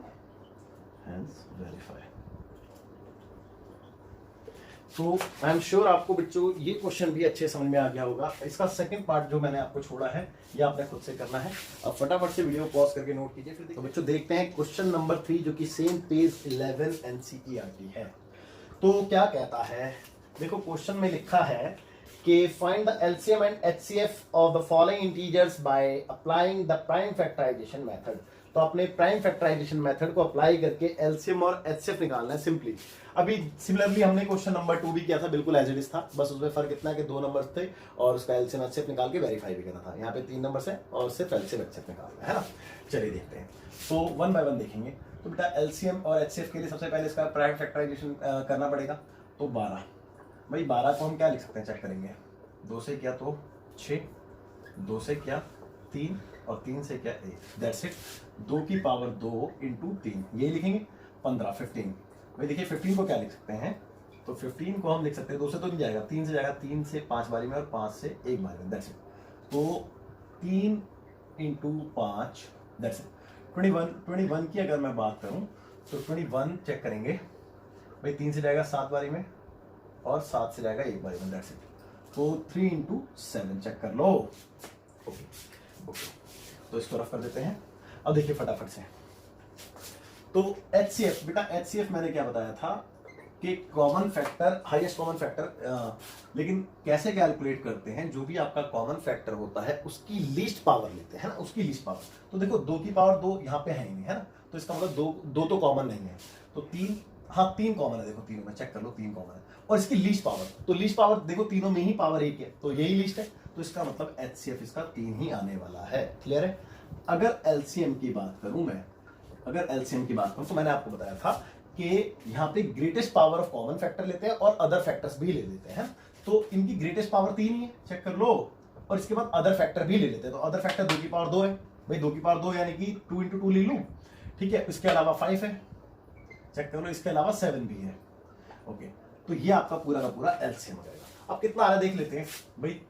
hence verify। तो आई एम श्योर आपको बच्चों ये क्वेश्चन भी अच्छे समझ में आ गया होगा। इसका सेकंड पार्ट जो मैंने आपको छोड़ा है ये आपने खुद से करना है। अब फटाफट से वीडियो पॉज करके नोट कीजिए फिर तो बच्चों देखते हैं क्वेश्चन नंबर 3 जो कि सेम पेज 11 NCERT है। तो क्या कहता है, देखो क्वेश्चन में लिखा है कि find the LCM and HCF of the following integers by applying the prime factorisation method. तो अपने प्राइम फैक्टराइजेशन मेथड को अप्लाई करके LCM और HCF निकालना है सिंपली। अभी सिमिलरली हमने क्वेश्चन नंबर 2 भी किया था, बिल्कुल एज इट इज था, बस उसमें फर्क इतना है कि 2 नंबर्स थे और उसका LCM HCF निकाल के वेरीफाई भी करना था। यहाँ पे 3 नंबर्स है और सिर्फ LCM HCF निकालना है ना। चलिए देखते हैं, तो 1 बाय 1 देखेंगे। तो बेटा LCM और HCF के लिए सबसे पहले इसका प्राइम फैक्टराइजेशन करना पड़ेगा। तो 12 भाई 12 को हम क्या लिख सकते हैं, चेक करेंगे। 2 से किया तो 6, 2 से किया 3 और 3 से किया 1, दैट्स इट। 2 की पावर 2 इंटू 3 ये लिखेंगे 15 15। भाई देखिए 15 को क्या लिख सकते हैं, तो 15 को हम लिख सकते हैं 2 से तो नहीं जाएगा, 3 से जाएगा, 3 से 5 बारी में और 5 से 1 बारी में, दैट्स इट। तो 3 इंटू 5 दैट्स इट 21 की अगर मैं बात करूं तो 21 चेक करेंगे भाई 3 से जाएगा 7 बारी में और 7 से जाएगा 1 बारी में, दैट्स इट। तो 3 इंटू 7 चेक कर लो। ओके तो इसको रफ कर देते हैं। अब देखिए फटाफट से, तो HCF बेटा HCF मैंने क्या बताया था कि common factor, highest common factor, लेकिन कैसे कैलकुलेट करते हैं, जो भी आपका कॉमन फैक्टर होता है उसकी लीस्ट पावर लेते हैं ना, उसकी लीस्ट पावर। तो देखो 2 की पावर 2 यहाँ पे है ही नहीं है ना, तो इसका मतलब 2 तो कॉमन नहीं है, तो 3, हाँ 3 कॉमन है, देखो तीनों में चेक कर लो 3 कॉमन है। और इसकी लीस्ट पावर, तो लीस्ट पावर देखो तीनों में ही पावर 1 है, तो यही लीस्ट है, तो इसका मतलब HCF इसका 3 ही आने वाला है। क्लियर है। अगर LCM की बात करूं मैं, अगर LCM की बात करूं तो मैंने आपको बताया था कि यहाँ पे greatest power of common factor लेते हैं और अदर फैक्टर्स भी ले लेते हैं, तो इनकी ग्रेटेस्ट पावर 3 ही है, चेक कर लो। और इसके बाद अदर फैक्टर भी ले लेते हैं, तो अदर फैक्टर 2 की पावर 2 है, भाई 2 की पावर 2 यानी कि 2 इंटू 2 ले लूं, ठीक है। इसके अलावा 5 है, चेक कर लो, इसके अलावा 7 भी है। ओके तो ये आपका पूरा का पूरा LCM हो जाएगा। अब कितना आ रहा है देख लेते हैं भाई,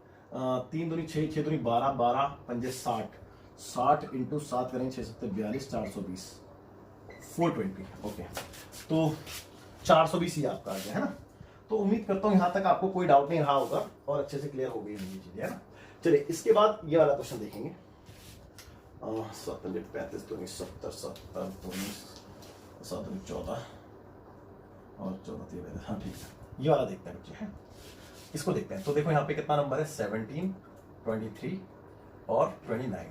3 दूनी 6, 6 दूनी 12, 12 पंजे 60, 60 इंटू 7 करेंगे 6 7 42, 420, 420। ओके तो 420 ही आपका आ गया है ना। तो उम्मीद करता हूं यहां तक आपको कोई डाउट नहीं रहा होगा और अच्छे से क्लियर हो गई ये चीजें, है ना। चलिए इसके बाद ये वाला क्वेश्चन देखेंगे। 7 35 दूनी 70, 70 दूनी 7 14 और 14 13, हाँ ठीक है। ये वाला देखते हैं बच्चे, हैं इसको देखते हैं। तो देखो यहाँ पे कितना नंबर है, 17, 23 और 29।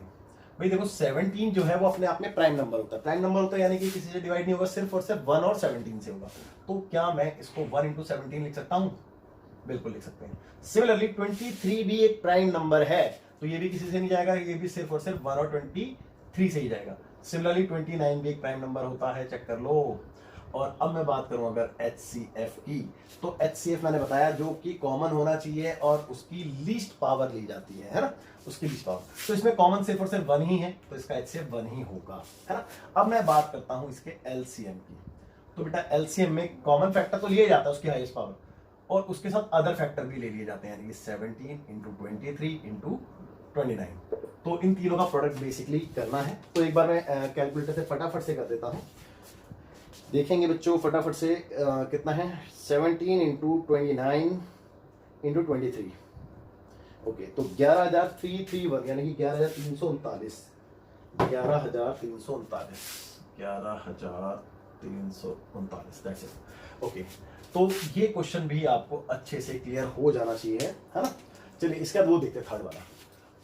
भाई देखो 17 जो है वो अपने आप में प्राइम नंबर होता है, प्राइम नंबर होता है यानी कि किसी से डिवाइड नहीं होगा, सिर्फ और सिर्फ 1 और 17 से होगा। तो क्या मैं इसको 1 इंटू 17 लिख सकता हूँ, बिल्कुल लिख सकते हैं। सिमिलरली 23 भी एक प्राइम नंबर है, तो ये भी किसी से नहीं जाएगा, ये भी सिर्फ और सिर्फ 1 और 23 से ही जाएगा। सिमिलरली 29 भी एक प्राइम नंबर होता है, चेक कर लो। और अब मैं बात करूं अगर HCF की, तो HCF मैंने बताया जो कि कॉमन होना चाहिए और उसकी लीस्ट पावर ली जाती है ना, उसकी लीस्ट पावर। तो इसमें कॉमन सिर्फ और सिर्फ 1 ही है, तो इसका HCF 1 ही होगा, है ना। अब मैं बात करता हूं इसके LCM की। तो बेटा LCM में कॉमन फैक्टर तो लिया जाता है उसकी हाईएस्ट पावर, और उसके साथ अदर फैक्टर भी ले लिए जाते हैं, यानी कि 17 इंटू 23 इंटू 29। तो इन तीनों का प्रोडक्ट बेसिकली करना है। तो एक बार मैं कैलकुलेटर से फटाफट से कर देता हूं, देखेंगे बच्चों फटाफट से कितना है, 17 इंटू 29 इंटू 23, ओके, तो 11,331 यानी कि 11,339, 11,339, 11,339, दैट्स इट। ओके, तो ये क्वेश्चन भी आपको अच्छे से क्लियर हो जाना चाहिए, है ना। चलिए इसके बाद वो देखते हैं थर्ड वाला।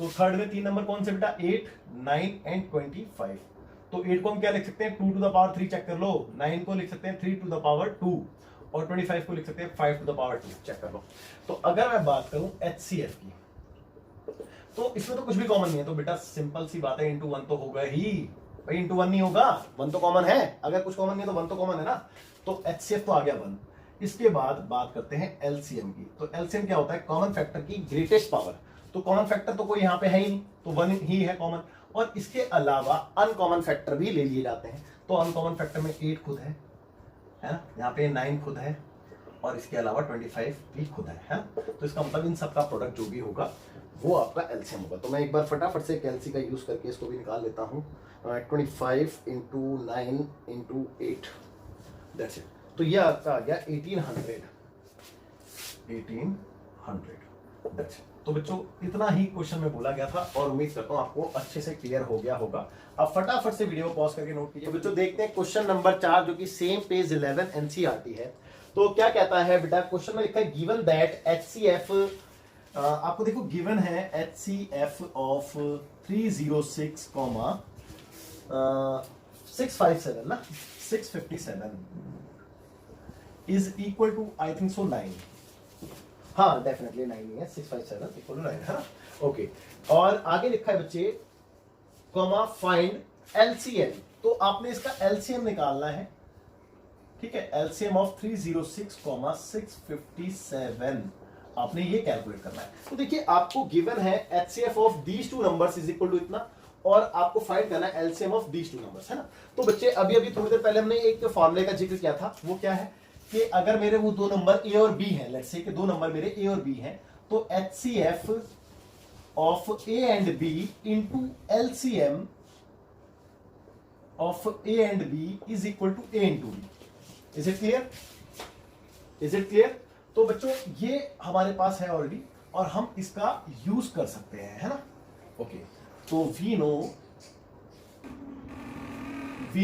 तो थर्ड में 3 नंबर कौन से बेटा, 8, 9 एंड 25। तो 8 को हम क्या लिख सकते हैं, 2 टू द पावर 3, चेक कर लो। 9 को लिख सकते हैं 3 टू द पावर 2 और 25 को लिख सकते हैं 5 टू द पावर 2, चेक कर लो। तो अगर मैं बात करूं HCF की, तो इसमें तो कुछ भी कॉमन नहीं है, तो बेटा सिंपल सी बात है, इंटू 1 तो होगा ही भाई, इंटू 1 नहीं होगा, 1 तो कॉमन है। अगर कुछ कॉमन नहीं है तो 1 तो कॉमन है ना। तो HCF तो आ गया 1। इसके बाद बात करते हैं LCM की। तो LCM क्या होता है, कॉमन फैक्टर की ग्रेटेस्ट पावर। तो कॉमन फैक्टर तो कोई यहाँ पे है ही नहीं, तो 1 ही है कॉमन। और इसके अलावा अनकॉमन फैक्टर भी ले लिए जाते हैं। तो अनकॉमन फैक्टर में 8 खुद है ना, यहाँ पे 9 खुद है, और इसके अलावा 25 भी खुद है। तो इसका मतलब इन सब का प्रोडक्ट जो भी होगा वो आपका LCM होगा। तो मैं एक बार फटाफट से कैलसी का यूज करके इसको भी निकाल लेता हूँ। 25 इंटू 9 इंटू 8, दैट्स इट। तो ये आपका आ गया 1800, दैट्स इट। तो बच्चों इतना ही क्वेश्चन में बोला गया था, और उम्मीद करता हूँ आपको अच्छे से क्लियर हो गया होगा। अब फटाफट से वीडियो पॉज करके नोट कीजिए। बच्चों देखते हैं क्वेश्चन नंबर 4, जो कि सेम पेज 11 NCERT है। तो क्या कहता है बेटा, क्वेश्चन में लिखा है गिवन दैट HCF, आपको देखो गिवन है HCF ऑफ 306, 657 ना, 657 is equal to, I think so 9। हाँ डेफिनेटली 9 ही है, 657 इक्वल टू 9 है ना। ओके, और आगे लिखा है बच्चे कॉमा फाइंड LCM। तो आपने इसका LCM निकालना है, ठीक है। LCM ऑफ 306, 657 आपने ये कैलकुलेट करना है। तो देखिए आपको गिवन है HCF of these two numbers is equal to इतना, और आपको फाइंड करना है LCM of these two numbers, है ना। तो बच्चे अभी अभी थोड़ी देर पहले हमने एक फॉर्मूले का जिक्र किया था, वो क्या है कि अगर मेरे वो दो नंबर A और B हैं, लेट्स से कि दो नंबर मेरे A और B हैं, तो HCF of A and B into LCM of A and B is equal to A into B। Is it clear, is it clear. तो बच्चों ये हमारे पास है ऑलरेडी, और हम इसका यूज कर सकते हैं, है ना। ओके, तो वी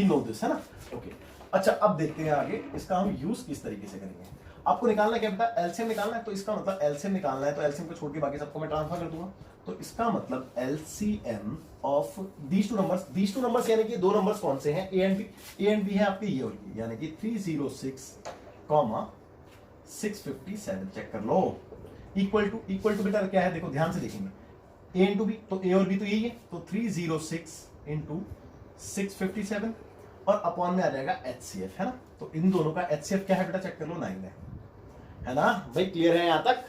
नो दिस, है ना। ओके, अच्छा अब देखते हैं आगे इसका हम यूज किस तरीके से करेंगे। आपको निकालना क्या बेटा, LCM निकालना है। तो इसका मतलब LCM निकालना है, तो LCM को छोड़ के बाकी सबको मैं ट्रांसफर कर दूंगा। तो इसका मतलब LCM of these two numbers यानी कि दो नंबर्स कौन से हैं, A एंड B है आपके ये और ये, यानी कि 306, 657, चेक कर लो। इक्वल टू बेटा क्या है, देखो ध्यान से देखेंगे, A इंटू B, तो A और B तो यही है, तो 306 इंटू 657, और अपॉन में आ जाएगा HCF, है ना। तो इन दोनों का HCF क्या है बेटा, चेक कर लो, 9 है ना भाई। क्लियर है यहाँ तक,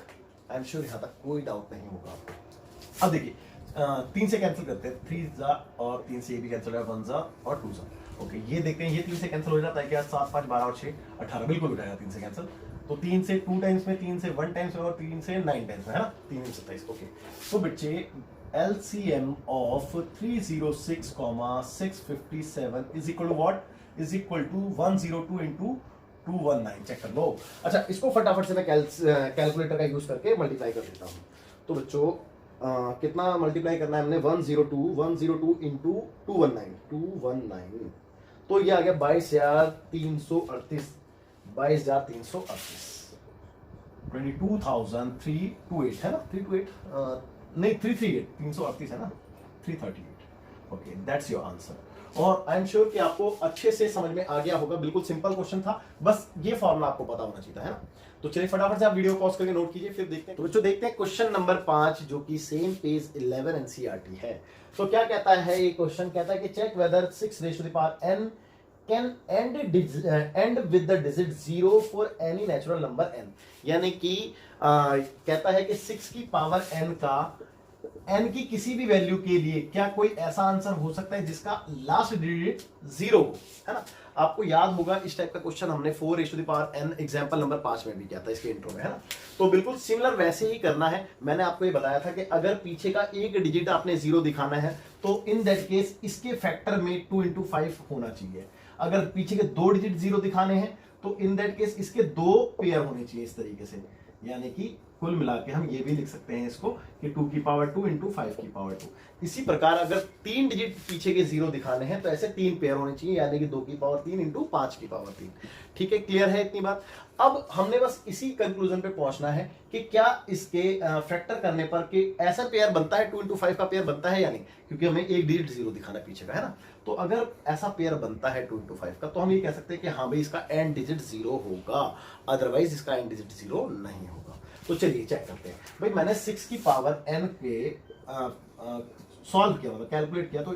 आई एम श्योर यहाँ तक कोई डाउट नहीं होगा आपको। अब देखिए 3 से कैंसिल करते हैं, 3 जा और 3 से ये भी कैंसिल हो जाएगा, 1 जा और 2 जा। ओके, ये देखते हैं, ये 3 से कैंसिल हो जाता है क्या, 7, 5, 12 और 6, 18 बिल्कुल हो जाएगा 3 से कैंसिल। तो 3 से 2 टाइम्स में, 3 से 1 टाइम्स में, और 3 से 9 टाइम्स में, है ना, 3 में 27। ओके, तो बच्चे LCM of 306, 657 is equal to what, is equal to 102 into 219, check कर लो। अच्छा, इसको फटाफट से मैं कैलकुलेटर का यूज करके मल्टीप्लाई कर देता हूँ। तो बच्चों कितना मल्टीप्लाई करना है हमने, 102 इंटू 219, तो ये आ गया 22,338, 22,338, 22,328 है ना, 328 नहीं 338, 338 है ना, 338। Okay, that's your answer. और आई एम श्योर कि आपको अच्छे से समझ में आ गया होगा, बिल्कुल सिंपल क्वेश्चन था, बस ये फॉर्मूला आपको पता होना चाहिए, है ना। तो चलिए फटाफट से आप वीडियो पॉज करके नोट कीजिए, फिर देखते हैं। तो बच्चों देखते हैं क्वेश्चन नंबर 5, जो कि सेम पेज 11 NCERT है। तो क्या कहता है ये क्वेश्चन, कहता है कि check whether 6 raised to the power n can end with the digit 0 for any natural number n। यानी कि कहता है कि 6 की पावर n का n की किसी भी वैल्यू के लिए क्या कोई ऐसा आंसर हो सकता है जिसका लास्ट डिजिट 0 हो, है ना। आपको याद होगा इस टाइप का क्वेश्चन हमने 4 raised to the power n example number 5 में भी किया था, इसके इंट्रो में, है ना। तो बिल्कुल सिमिलर वैसे ही करना है। मैंने आपको ये बताया था कि अगर पीछे का एक डिजिट आपने 0 दिखाना है, तो इन दैट केस इसके फैक्टर में 2 into 5 होना चाहिए। अगर पीछे के 2 डिजिट 0 दिखाने हैं, तो इन दैट केस इसके 2 पेयर होने चाहिए इस तरीके से, यानी कि कुल मिला के हम ये भी लिख सकते हैं इसको कि 2 की पावर 2 इंटू 5 की पावर 2। इसी प्रकार अगर 3 डिजिट पीछे के जीरो दिखाने हैं तो ऐसे 3 पेयर होने चाहिए, यानी कि 2 की पावर 3 इंटू 5 की पावर 3। ठीक है, क्लियर है इतनी बात। अब हमने बस इसी कंक्लूजन पे पहुंचना है कि क्या इसके फैक्टर करने पर कि ऐसा पेयर बनता है, 2 इंटू 5 का पेयर बनता है या नहीं, क्योंकि हमें एक डिजिट जीरो दिखाना है पीछे का, है ना। तो अगर ऐसा पेयर बनता है 2 इंटू 5 का, तो हम ये कह सकते हैं कि हाँ भाई इसका एंड डिजिट जीरो होगा, अदरवाइज इसका एंड डिजिट जीरो नहीं होगा। तो चलिए चेक करते हैं। भाई मैंने 6 की पावर n के सॉल्व किया, मतलब कैलकुलेट किया, तो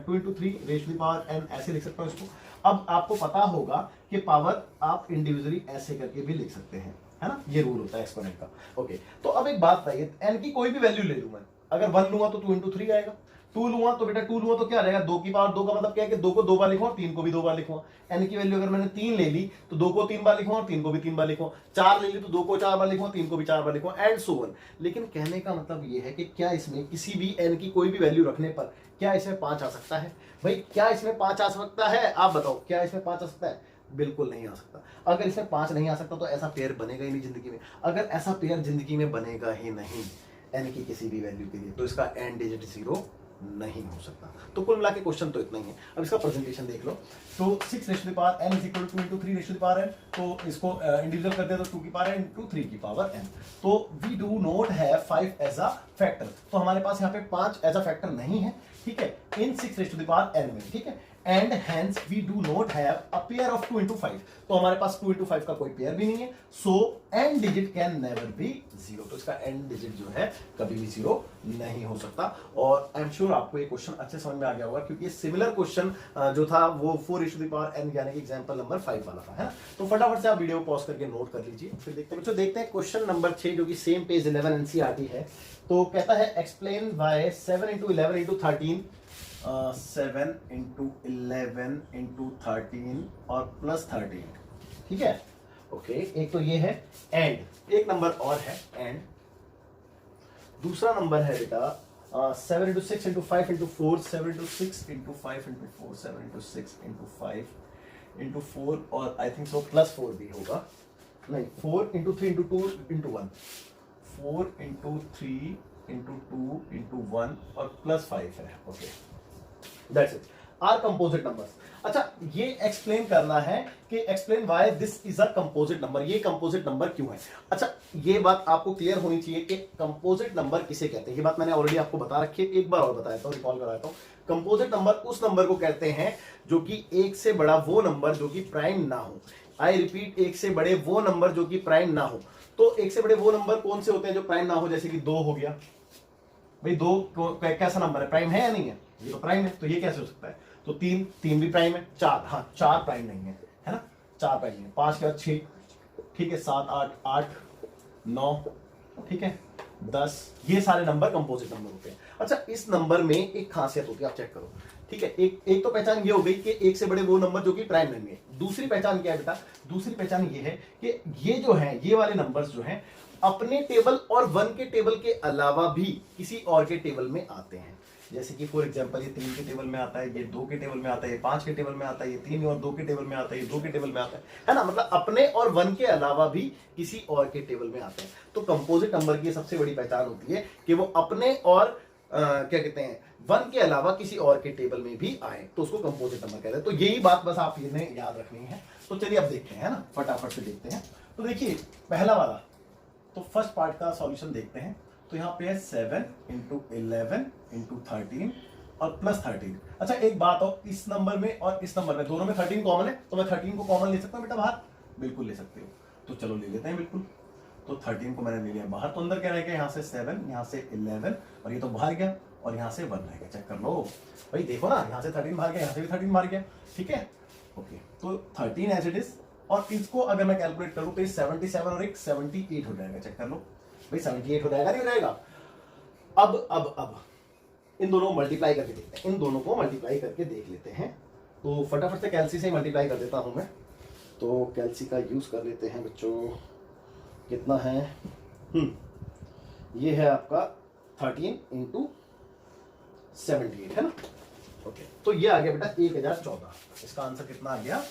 2 into 3 raise to the power n ऐसे लिख सकता हूँ इसको। अब आपको पता होगा कि पावर आप इंडिविजुअली ऐसे करके भी लिख सकते हैं, है ना, ये रूल होता है एक्सपोनेंट का। ओके, तो अब एक बात बताइए, n की कोई भी वैल्यू ले लूं मैं, अगर 1 लूंगा तो 2 इंटू 3 आएगा, 2 लूंगा तो बेटा 2 लूंगा तो क्या रहेगा, 2 की पावर 2 का मतलब क्या है कि 2 को 2 बार लिखूंगा, 3 को भी 2 बार लिखूंगा। n की वैल्यू अगर मैंने 3 ले ली तो 2 को 3 बार लिखूंगा और 3 को भी 3 बार लिखूंगा, 4 ले ली तो 2 को 4 बार लिखूंगा, 3 को भी 4 बार लिखूंगा, एंड सो ऑन। लेकिन कहने का मतलब ये है कि क्या इसमें किसी भी n की कोई भी वैल्यू रखने पर क्या इसमें 5 आ सकता है? भाई क्या इसमें 5 आ सकता है? आप बताओ, क्या इसमें 5 आ सकता है? बिल्कुल नहीं आ सकता। अगर इसमें 5 नहीं आ सकता तो ऐसा पेयर बनेगा ही नहीं जिंदगी में। अगर ऐसा पेयर जिंदगी में बनेगा ही नहीं n की किसी भी वैल्यू के लिए, तो इसका एंड डिजिट जीरो नहीं हो सकता। तो कुल मिला के क्वेश्चन तो इतना ही है। अब इसका प्रेजेंटेशन देख लो। तो 6 raise to the power n is equal to 2 into 3 raise to the power n, तो इसको इंडिविजुअल करते हैं तो 2 की पावर n इंटू 3 की पावर n। तो we do not have 5 as a factor, तो हमारे पास यहाँ पे 5 एज अ फैक्टर नहीं है, ठीक है, इन 6 raise to the power n में, ठीक है। And hence we do not have a pair of 2 into 5, तो हमारे पास 2 इंटू 5 का कोई पेयर भी नहीं है। So and digit can never be zero, तो इसका एंड डिजिट जो है कभी भी जीरो नहीं हो सकता। और आई एम श्योर आपको ये क्वेश्चन अच्छे समझ में आ गया होगा, क्योंकि सिमिलर क्वेश्चन जो था वो 4 raise to the power n यानी कि एग्जांपल नंबर 5 वाला था, है ना। तो फटाफट से आप वीडियो को पॉज करके नोट कर लीजिए, फिर देखते हैं। बच्चों देखते हैं क्वेश्चन नंबर 6 जो कि सेम पेज 11 एनसीईआरटी है। तो कहता है explain why 7 into 11 into 13 7 into 11 into 13 और प्लस 13, ठीक है। ओके, एक तो ये है एंड, एक नंबर और है एंड, दूसरा नंबर है बेटा 7 into 6 into 5 into 4 7 into 6 into 5 into 4 7 into 6 into 5 into 4 और आई थिंक सो प्लस 4 भी होगा, नहीं 4 into 3 into 2 into 1, 4 into 3 into 2 into 1 और प्लस 5 है। Okay, that's it, are composite numbers. अच्छा, ये एक्सप्लेन करना है कि explain why this is a composite number, ये कंपोजिट नंबर क्यों है। अच्छा, ये बात आपको क्लियर होनी चाहिए कि कंपोजिट नंबर किसे कहते हैं। ये बात मैंने ऑलरेडी आपको बता रखी है, एक बार और बताया था, रिकॉल कराता हूं। कंपोजिट नंबर उस नंबर को कहते हैं जो कि एक से बड़ा वो नंबर जो कि प्राइम ना हो। आई रिपीट, एक से बड़े वो नंबर जो कि प्राइम ना हो। तो एक से बड़े वो नंबर कौन से होते हैं जो प्राइम ना हो, जैसे कि 2 हो गया। भाई 2 कैसा नंबर है, प्राइम है या नहीं है? ये तो प्राइम है, तो ये कैसे हो सकता है? तो 3 भी प्राइम है, 4, हाँ 4 प्राइम नहीं है ना, 4 प्राइम नहीं है। 5 के बाद 6, ठीक है, 7 8 9, ठीक है, 10, ये सारे नंबर कंपोजिट नंबर होते हैं। अच्छा, इस नंबर में एक खासियत होती है, आप चेक करो, ठीक है। एक तो पहचान ये हो गई कि एक से बड़े वो नंबर जो कि प्राइम नहीं है। दूसरी पहचान क्या है बेटा? दूसरी पहचान ये है कि ये जो है, ये वाले नंबर्स जो हैं अपने टेबल और 1 के टेबल के अलावा भी किसी और के टेबल में आते हैं। जैसे कि फॉर एग्जांपल ये 3 के टेबल में आता है, ये 2 के टेबल में आता है, ये 5 के टेबल में आता है, ये 3 और 2 के टेबल में आता है, ये 2 के टेबल में आता है ना। मतलब अपने और 1 के अलावा भी किसी और के टेबल में आते हैं। तो कंपोजिट नंबर की सबसे बड़ी पहचान होती है कि वो अपने और क्या कहते हैं 1 के अलावा किसी और के टेबल में भी आए, तो उसको कंपोजिट नंबर कहते हैं। तो यही बात बस आप ये याद रखनी है। तो चलिए अब देखते हैं ना, फटाफट से देखते हैं। तो देखिए पहला वाला, तो फर्स्ट पार्ट का सॉल्यूशन देखते हैं। तो यहाँ पे है 7 इंटू 11 इंटू 13 और प्लस 13। अच्छा, एक बात हो, इस नंबर में और इस नंबर में दोनों में 13 कॉमन है, तो मैं 13 को कॉमन ले सकता हूँ बेटा बाहर? बिल्कुल ले सकते हो। तो चलो ले लेते हैं, बिल्कुल। तो 13 को मैंने ले लिया बाहर, तो अंदर क्या रह गया? यहाँ से 7, यहाँ से 11 और ये तो बाहर गया और यहाँ से 1 रह गया। चेक कर लो भाई, देखो ना, यहाँ से 13 बाहर गया, यहाँ से भी 13 बाहर गया, ठीक है। ओके, तो 13 एज इट इज, और इसको अगर मैं कैलकुलेट करूँ तो ये 77 और एक 78 हो जाएगा। चेक कर लो भाई, 78 हो जाएगा, नहीं हो जाएगा? अब इन दोनों को मल्टीप्लाई करके देखते हैं, इन दोनों को मल्टीप्लाई करके देख लेते हैं। तो फटाफट से कैल्सी से मल्टीप्लाई कर देता हूं मैं। तो कैल्सी का यूज कर लेते हैं बच्चों। कितना है? ये है आपका 13 इंटू 78, है ना। ओके, तो ये आ गया बेटा 1014। इसका आंसर कितना आ गया?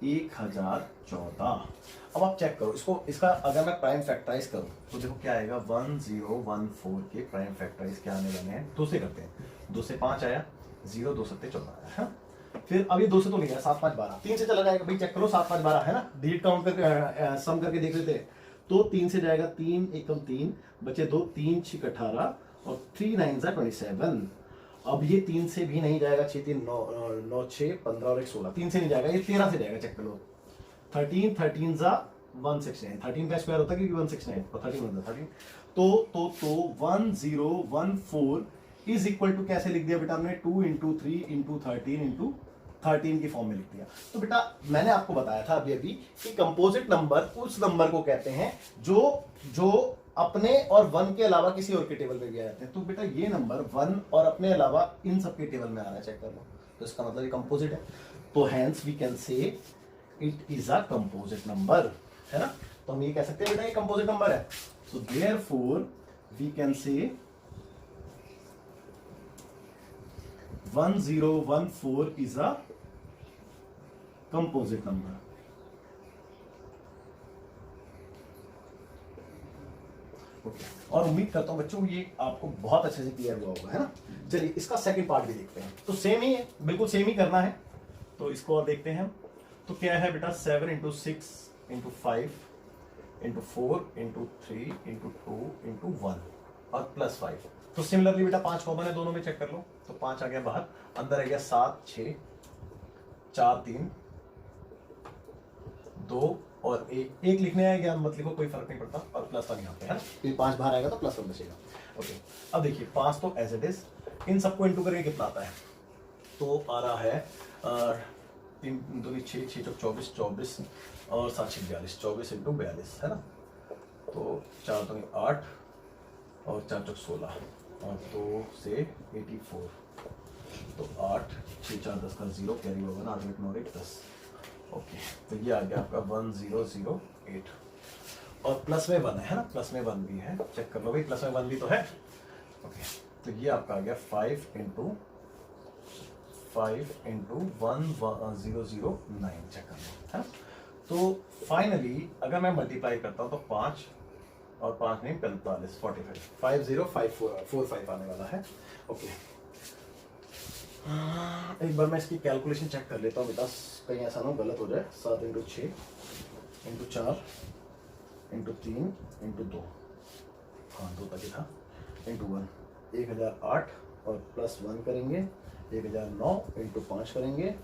1014। अब आप चेक करो इसको, इसका अगर मैं प्राइम फैक्टराइज करूं तो देखो क्या आएगा, 1014 के प्राइम फैक्टराइज क्या आने वाले हैं, 2 से करते हैं, 2 से 5 आया, 0 2 7 14 आया है। फिर अब ये 2 से तो नहीं गया, 7 5 12, 3 से चला जाएगा भाई, चेक करो 7 5 12 है ना, डिजिट काउंट करके सम करके देख लेते हैं। तो 3 से जाएगा, 3 एकम 3 बचे 2, 3 6 18 और 3 9 27। अब ये 3 से भी नहीं जाएगा, 6 3 9 9 6 15 और 1 16, 3 से नहीं जाएगा, ये 13 से जाएगा, चेक कर लो। 13 13 जा 169, 13 का स्क्वायर होता है क्योंकि 169 और 13 होता है 13। तो 1014 इज इक्वल टू कैसे लिख दिया बेटा हमने, 2 × 3 × 13 × 13 की फॉर्म में लिख दिया। तो बेटा मैंने आपको बताया था अभी कि कंपोजिट नंबर उस नंबर को कहते हैं जो अपने और 1 के अलावा किसी और के टेबल में भी आ जाते हैं। तो बेटा ये नंबर 1 और अपने अलावा इन सब के टेबल में आ रहा है, चेक कर लो, तो इसका मतलब ये कंपोजिट है। तो hence we can say it is a composite number, है ना। तो हम ये कह सकते हैं बेटा ये कंपोजिट नंबर है। सो देयरफॉर वी कैन से 1014 is a composite number। Okay, और उम्मीद करता हूं बच्चों ये आपको बहुत अच्छे से क्लियर हुआ होगा, है ना। चलिए इसका सेकंड पार्ट भी देखते हैं। तो सेम ही है, बिल्कुल सेम ही करना है। तो इसको और देखते हैं। तो क्या है बेटा, 7 × 6 × 5 × 4 × 3 × 2 × 1 और +5। तो सिमिलरली बेटा 5 कॉमन है दोनों में, चेक कर लो। तो 5 आ गया बाहर, अंदर आ गया 7 6 4 3 2 और 1 लिखने आएगा, मत लिखो कोई फर्क नहीं पड़ता, और +1 यहाँ पे है ना, क्योंकि 5 बाहर आएगा तो +1 बचेगा। ओके, अब देखिए 5 तो एज इट इज, इन सबको इंटू करके कितना आता है, तो आ रहा है 3 2 6 6 24 24 और 7 6 42, 24 × 42 है ना। तो 4 2 8 और 4 4 16 और 2 से 84, तो 8 6 4 10 का 0 कैरी होगा ना, 8 8 9 10। ओके, तो ये आ गया आपका 1008 और प्लस में 1 है ना, प्लस में 1 भी है, चेक कर लो भाई, प्लस में 1 भी तो है। ओके, तो ये आपका आ गया 5 × 1009, चेक कर लो, है। तो फाइनली अगर मैं मल्टीप्लाई करता हूँ तो 5 और 5 नहीं 45 45 505445 आने वाला है। ओके, एक बार मैं इसकी कैलकुलेशन चेक कर लेता हूँ बेटा, कहीं ऐसा ना गलत हो जाए। 7 × 6 × 4 × 3 × 2, हाँ 2 तक ही था, × 1 1008 और +1 करेंगे 1009 × 5 करेंगे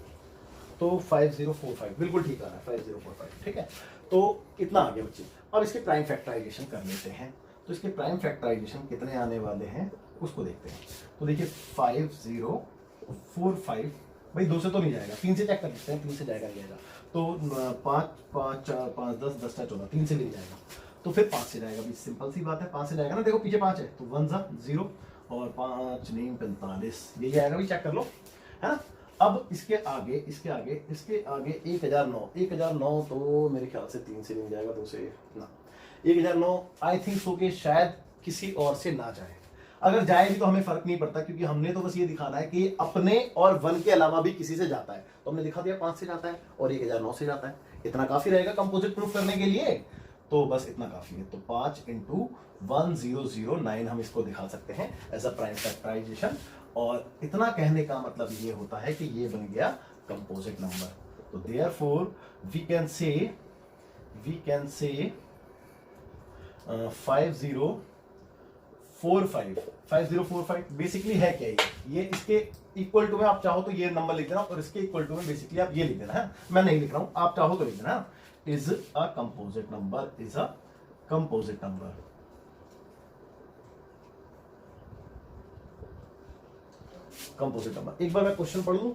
तो 5045, बिल्कुल ठीक आ रहा है 5045, ठीक है। तो इतना आ गया बच्चे। अब इसके प्राइम फैक्टराइजेशन कर लेते हैं। तो इसके प्राइम फैक्टराइजेशन कितने आने वाले हैं उसको देखते हैं। तो देखिए 5045, भाई 2 से तो नहीं जाएगा, 3 से चेक कर लेते हैं, 3 से जाएगा नहीं जाएगा। तो 5 5 4 5 10 10 4 14, 3 से भी नहीं जाएगा। तो फिर 5 से जाएगा, सिंपल सी बात है, 5 से जाएगा ना, देखो पीछे 5 है तो 1 0 और 5 नहीं 45, यही आएगा भी, चेक कर लो, है ना। अब इसके आगे 1009 तो मेरे ख्याल से 3 से नहीं जाएगा, 2 से ना, 1009 आई थिंक सो कि शायद किसी और से ना जाए। अगर जाए भी तो हमें फर्क नहीं पड़ता, क्योंकि हमने तो बस ये दिखाना है कि अपने और 1 के अलावा भी किसी से जाता है। तो हमने दिखा दिया 5 से जाता है और 1009 से जाता है, इतना काफी रहेगा कंपोजिट प्रूफ करने के लिए। तो बस इतना काफी है। तो 5 × 1009 हम इसको दिखा सकते हैं एज अ प्राइम फैक्टराइजेशन। और इतना कहने का मतलब ये होता है कि ये बन गया कंपोजिट नंबर। तो therefore we can say 5045 basically है क्या ये इसके इक्वल टू में आप चाहो तो ये नंबर लिख देना, और इसके इक्वल टू में बेसिकली आप ये लिख देना है, मैं नहीं लिख रहा हूं, आप चाहो तो लिख देना, is a composite number, is a composite number. Composite number, एक बार मैं क्वेश्चन पढ़ लूं,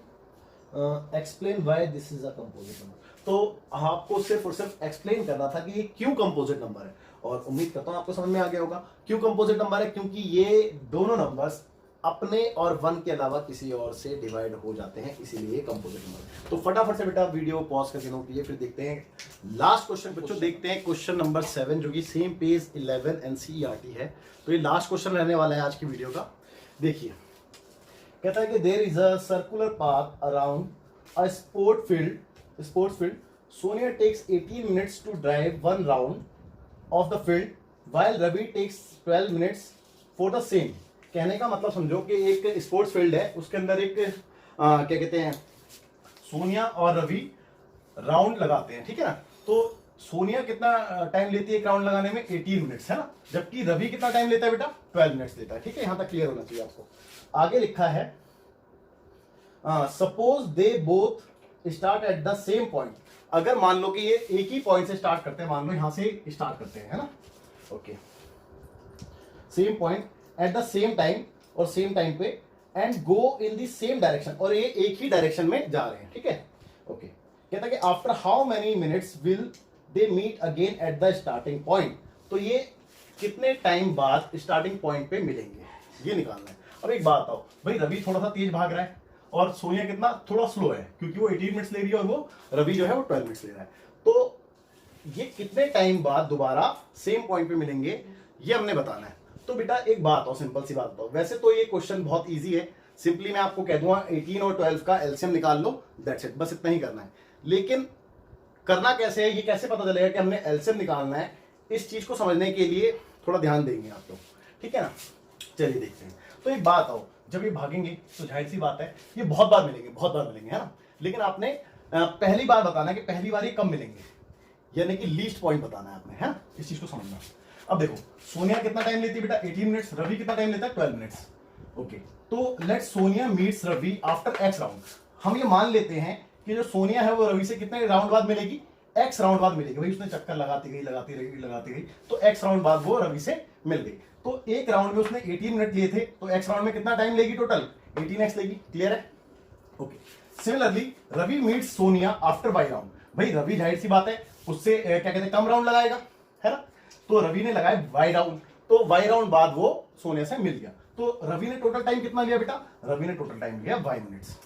explain why this is a composite number. तो आपको सिर्फ और सिर्फ एक्सप्लेन करना था कि ये क्यों कंपोजिट नंबर है, और उम्मीद करता हूं आपको समझ में आ गया होगा क्यों कंपोजिट नंबर है, क्योंकि ये दोनों नंबर्स अपने और 1 के अलावा किसी और से डिवाइड हो जाते हैं, इसीलिए कंपोजिट नंबर। तो फटाफट से बेटा वीडियो पॉज करके नोट कीजिए, फिर देखते हैं लास्ट क्वेश्चन। बच्चों देखते हैं क्वेश्चन नंबर 7 जो कि सेम पेज 11 एनसीईआरटी है। तो ये लास्ट क्वेश्चन रहने वाला है आज की वीडियो का। देखिए कहता है कि there is a circular path around a sports field Sonia takes 18 minutes to drive one round of the field while Ravi takes 12 minutes for the same. कहने का मतलब समझो कि एक स्पोर्ट्स फील्ड है, उसके अंदर एक क्या कहते हैं, सोनिया और रवि राउंड लगाते हैं, ठीक है ना। तो सोनिया कितना टाइम लेती है एक राउंड लगाने में, 18 मिनट्स है ना, जबकि रवि कितना टाइम लेता है बेटा, 12 मिनट्स लेता है, ठीक है। यहां तक क्लियर होना चाहिए आपको। आगे लिखा है suppose they both start at the same point. अगर मान लो कि ये एक ही पॉइंट से स्टार्ट करते हैं, मान लो यहां से स्टार्ट करते हैं, है ना, okay, same point eight the same time और सेम टाइम पे, and go in the same direction, और ये एक ही डायरेक्शन में जा रहे हैं, ठीक है, ओके। कहता है कि after how many minutes will they meet again at the starting point. तो ये कितने टाइम बाद स्टार्टिंग पॉइंट पे मिलेंगे, ये निकालना है। अब एक बात आओ भाई, रवि थोड़ा सा तेज भाग रहा है और सोनिया कितना थोड़ा स्लो है, क्योंकि वो 18 मिनट्स ले रही है और वो रवि जो है वो 12 मिनट्स ले रहा है। तो ये कितने टाइम बाद दोबारा सेम पॉइंट पे मिलेंगे, ये हमने बताना है। तो बेटा एक बात हो, सिंपल सी बात बताओ, वैसे तो ये क्वेश्चन बहुत इजी है, सिंपली मैं आपको कह दूंगा 18 और 12 का एलसीएम निकाल लो, दैट्स इट, बस इतना ही करना है। लेकिन करना कैसे है, ये कैसे पता चलेगा कि हमने एलसीएम निकालना है, इस चीज को समझने के लिए थोड़ा ध्यान देंगे आप लोग, ठीक है ना। चलिए देखते हैं। तो एक बात आओ, जब ये भागेंगे तो जाहिर सी बात है ये बहुत बार मिलेंगे, बहुत बार मिलेंगे, है ना। लेकिन आपने पहली बार बताना है कि पहली बार ये कब मिलेंगे, यानी कि लीस्ट पॉइंट बताना है आपने, है ना, इस चीज को समझना। अब देखो सोनिया कितना टाइम लेती है बेटा, 18 मिनट्स, रवि कितना टाइम लेता है, 12 मिनट्स, ओके। तो let Sonia meets Ravi after x round. हम ये मान लेते हैं कि जो सोनिया है वो रवि से कितने राउंड बाद मिलेगी, एक्स राउंड बाद मिलेगी। भाई उसने चक्कर लगाती गई, तो एक्स राउंड बाद वो रवि से मिल गई। तो एक राउंड में उसने 18 मिनट लिए थे, तो एक्स राउंड में कितना टाइम लेगी, टोटल 18x लेगी, क्लियर है, okay. Similarly Ravi meets Sonia after y round. भाई रवि जाहिर सी बात है उससे क्या कहते हैं कम राउंड लगाएगा, है ना। तो रवि ने लगाया वाई राउंड, तो वाई राउंड बाद वो सोनिया से मिल गया। तो रवि ने टोटल टाइम कितना लिया बेटा, रवि ने टोटल टाइम लिया वाई मिनट्स,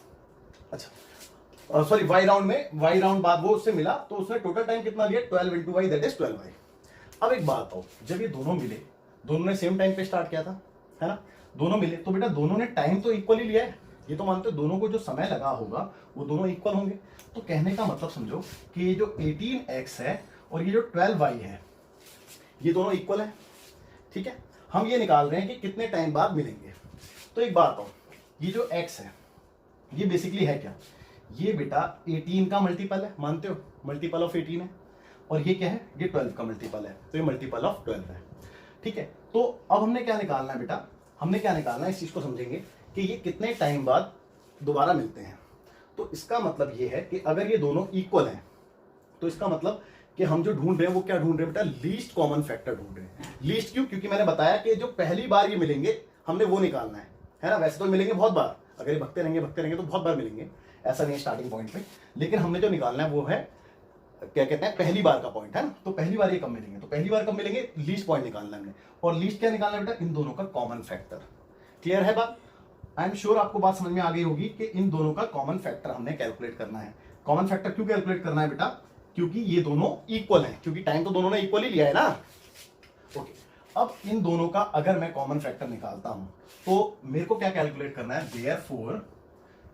अच्छा सॉरी वाई राउंड में, वाई राउंड बाद वो उससे मिला, तो उसने टोटल टाइम कितना लिया, 12 into Y, that is 12y। अब एक बात हो, जब ये दोनों मिले, दोनों ने सेम टाइम पे स्टार्ट किया था, है ना, दोनों मिले, तो बेटा दोनों ने टाइम तो इक्वली लिया है, ये तो मानते दोनों को जो समय लगा होगा वो दोनों इक्वल होंगे। तो कहने का मतलब समझो कि ये जो 18x है और ये जो 12y है, ये दोनों इक्वल है, ठीक है। हम ये निकाल रहे हैं कि कितने टाइम बाद मिलेंगे। तो एक बात हो, ये जो x है ये बेसिकली है क्या, ये बेटा 18 का मल्टीपल है, मानते हो, मल्टीपल ऑफ 18 है, और ये क्या है, ये 12 का मल्टीपल है, तो ये मल्टीपल ऑफ 12 है, ठीक है। तो अब हमने क्या निकालना है बेटा, हमने क्या निकालना है, इस चीज को समझेंगे कि ये कितने टाइम बाद दोबारा मिलते हैं। तो इसका मतलब ये है कि अगर ये दोनों इक्वल हैं, तो इसका मतलब कि हम जो ढूंढ रहे हैं वो क्या ढूंढ रहे हैं बेटा, लीस्ट कॉमन फैक्टर ढूंढ रहे हैं। लीस्ट क्यों, क्योंकि मैंने बताया कि जो पहली बार ये मिलेंगे हमने वो निकालना है ना। वैसे तो मिलेंगे बहुत बार, अगर ये भगते रहेंगे तो बहुत बार मिलेंगे, ऐसा नहीं है स्टार्टिंग पॉइंट पे, लेकिन हमने जो निकालना है वो है क्या कहते हैं पहली बार का पॉइंट, है ना। तो पहली बार ये कब मिलेंगे, तो पहली बार कब मिलेंगे, लीस्ट पॉइंट निकालना है हमने, और लीस्ट क्या निकालना है बेटा, इन दोनों का कॉमन फैक्टर। क्लियर है बात, आई एम श्योर आपको बात समझ में आ गई होगी कि इन दोनों का कॉमन फैक्टर हमने कैलकुलेट करना है। कॉमन फैक्टर क्यों कैलकुलेट करना है बेटा, क्योंकि ये दोनों इक्वल हैं, क्योंकि टाइम तो दोनों ने इक्वल ही लिया है ना, ओके। अब इन दोनों का अगर मैं कॉमन फैक्टर निकालता हूं तो मेरे को क्या कैलकुलेट करना है, therefore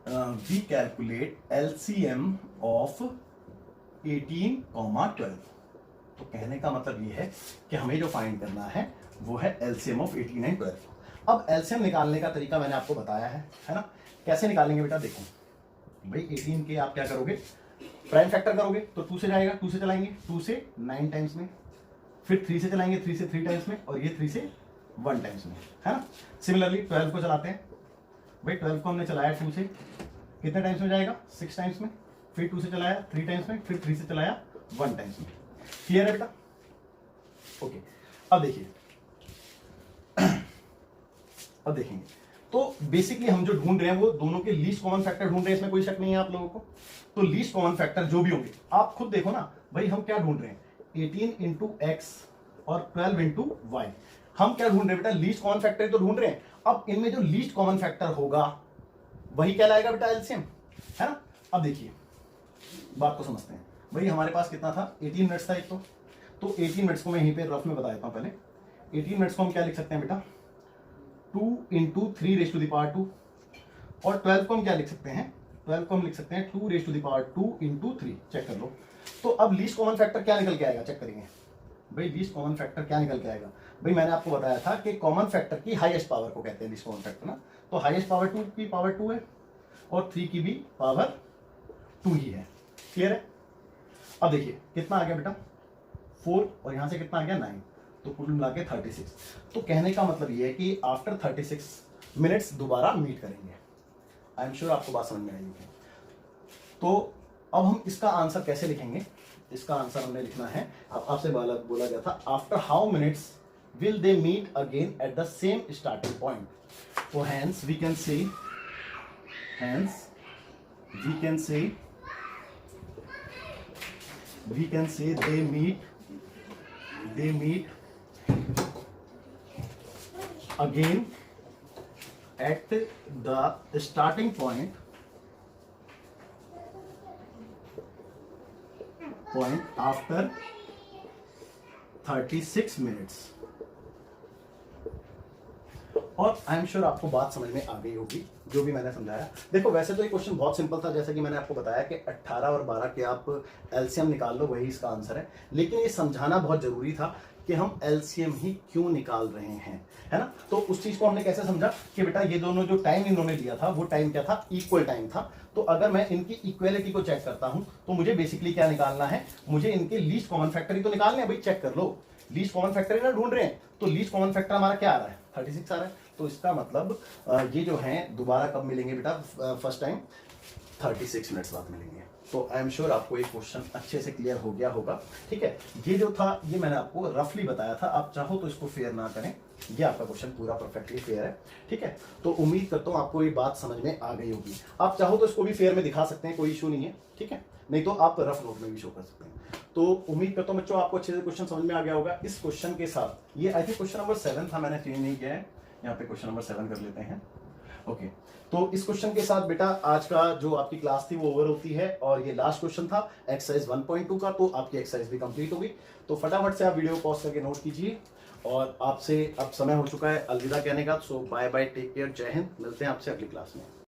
we calculate LCM of 18, 12। तो कहने का मतलब ये है कि हमें जो फाइंड करना है वो है एलसीएम ऑफ 18 एंड 12। अब एलसीएम निकालने का तरीका मैंने आपको बताया है ना। कैसे निकालेंगे बेटा, देखो भाई 18 के आप क्या करोगे, प्राइम फैक्टर करोगे तो 2 से जाएगा, 2 से चलाएंगे, 2 से 9 टाइम्स में, फिर 3 से चलाएंगे, 3 से 3 टाइम्स में, और ये 3 से 1 टाइम्स में, है ना। सिमिलरली 12 को चलाते हैं, भाई 12 को हमने चलाया 2 से कितने टाइम्स में जाएगा, 6 टाइम्स में, फिर 2 से चलाया 3 टाइम्स में, फिर 3 से चलाया 1 टाइम्स में। क्लियर है बेटा, ओके। अब देखिए अब देखेंगे तो बेसिकली हम जो ढूंढ रहे हैं वो दोनों के लीस्ट कॉमन फैक्टर ढूंढ रहे हैं, इसमें कोई शक नहीं है आप लोगों को। तो लीस्ट कॉमन फैक्टर जो भी होंगे आप खुद देखो ना भाई, हम क्या ढूंढ रहे हैं, 18 इंटू एक्स और 12 इंटू वाई। हम क्या ढूंढ रहे हैं बेटा, लीस्ट कॉमन फैक्टर तो ढूंढ रहे हैं। अब इनमें जो लीस्ट कॉमन फैक्टर होगा वही क्या लाएगा बेटा, एलसीएम, है ना। अब देखिए बात को समझते हैं। भाई हमारे पास कितना था, 18 मिनट्स था एक तो 18 मिनट्स को मैं यहीं पे रफ में बता देता हूं पहले। 18 मिनट्स को हम क्या लिख सकते हैं बेटा, 2 into 3 raise to the power 2, और 12 को हम क्या लिख सकते हैं, 12 को हम लिख सकते हैं 2 raise to the power 2 into 3, check कर लो। तो अब लीस्ट कॉमन फैक्टर क्या निकल के आएगा, चेक करेंगे भाई। लीस्ट कॉमन फैक्टर क्या निकल के आएगा भाई, मैंने आपको बताया था कि कॉमन फैक्टर की हाईएस्ट पावर को कहते हैं लीस्ट कॉमन फैक्टर ना। तो हाईएस्ट पावर 2 की पावर 2 है और 3 की भी पावर 2 ही है, क्लियर है। अब देखिए कितना आ गया बेटा 4 और यहां से कितना आ गया 9, तो कुल मिला के 36। तो कहने का मतलब ये है कि आफ्टर 36 मिनट्स दोबारा मीट करेंगे। आई एम श्योर आपको बात समझ में आई होगी। तो अब हम इसका आंसर कैसे लिखेंगे, इसका आंसर हमने लिखना है, अब आपसे बोला गया था after how minutes will they meet again at the same starting point. तो hence we can say they meet again at the starting point after 36 minutes। और आई एम श्योर आपको बात समझ में आ गई होगी जो भी मैंने समझाया। देखो वैसे तो ये क्वेश्चन बहुत सिंपल था, जैसे कि मैंने आपको बताया कि 18 और 12 के आप एलसीएम निकाल लो, वही इसका आंसर है। लेकिन ये समझाना बहुत जरूरी था कि हम एलसीएम ही क्यों निकाल रहे हैं, है ना। तो उस चीज को हमने कैसे समझा कि बेटा ये दोनों जो टाइम इन्होंने दिया था वो टाइम क्या था, इक्वल टाइम था। तो अगर मैं इनकी इक्वलिटी को चेक करता हूं तो मुझे बेसिकली क्या निकालना है, मुझे इनके लीस्ट कॉमन फैक्टर ही तो निकालने हैं भाई। चेक कर लो, लीस्ट कॉमन फैक्टर ही ना ढूंढ रहे हैं, तो लीस्ट कॉमन फैक्टर हमारा क्या आ रहा है 36 आ रहा है। तो इसका मतलब ये जो है दोबारा कब मिलेंगे बेटा, फर्स्ट टाइम 36 मिनट्स बाद मिलेंगे। तो आई एम श्योर आपको ये क्वेश्चन अच्छे से क्लियर हो गया होगा, ठीक है। ये जो था ये मैंने आपको रफली बताया था, आप चाहो तो इसको फेयर ना करें, ये आपका क्वेश्चन पूरा परफेक्टली फेयर है, ठीक है। तो उम्मीद करता हूँ आपको ये बात समझ में आ गई होगी। आप चाहो तो इसको भी फेयर में दिखा सकते हैं, कोई इशू नहीं है, ठीक है। नहीं तो आप रफ नोट में भी शो कर सकते हैं। तो उम्मीद करता हूँ बच्चों आपको अच्छे से क्वेश्चन समझ में आ गया होगा। इस क्वेश्चन के साथ ये आई थिंक क्वेश्चन नंबर 7 था, मैंने चेंज नहीं किया है, यहाँ पे क्वेश्चन नंबर 7 कर लेते हैं। ओके, तो इस क्वेश्चन के साथ बेटा आज का जो आपकी क्लास थी वो ओवर होती है, और ये लास्ट क्वेश्चन था एक्सरसाइज 1.2 का। तो आपकी एक्सरसाइज भी कंप्लीट होगी। तो फटाफट से आप वीडियो पॉज करके नोट कीजिए, और आपसे अब समय हो चुका है अलविदा कहने का। सो बाय बाय, टेक केयर, जय हिंद। मिलते हैं आपसे अगली क्लास में।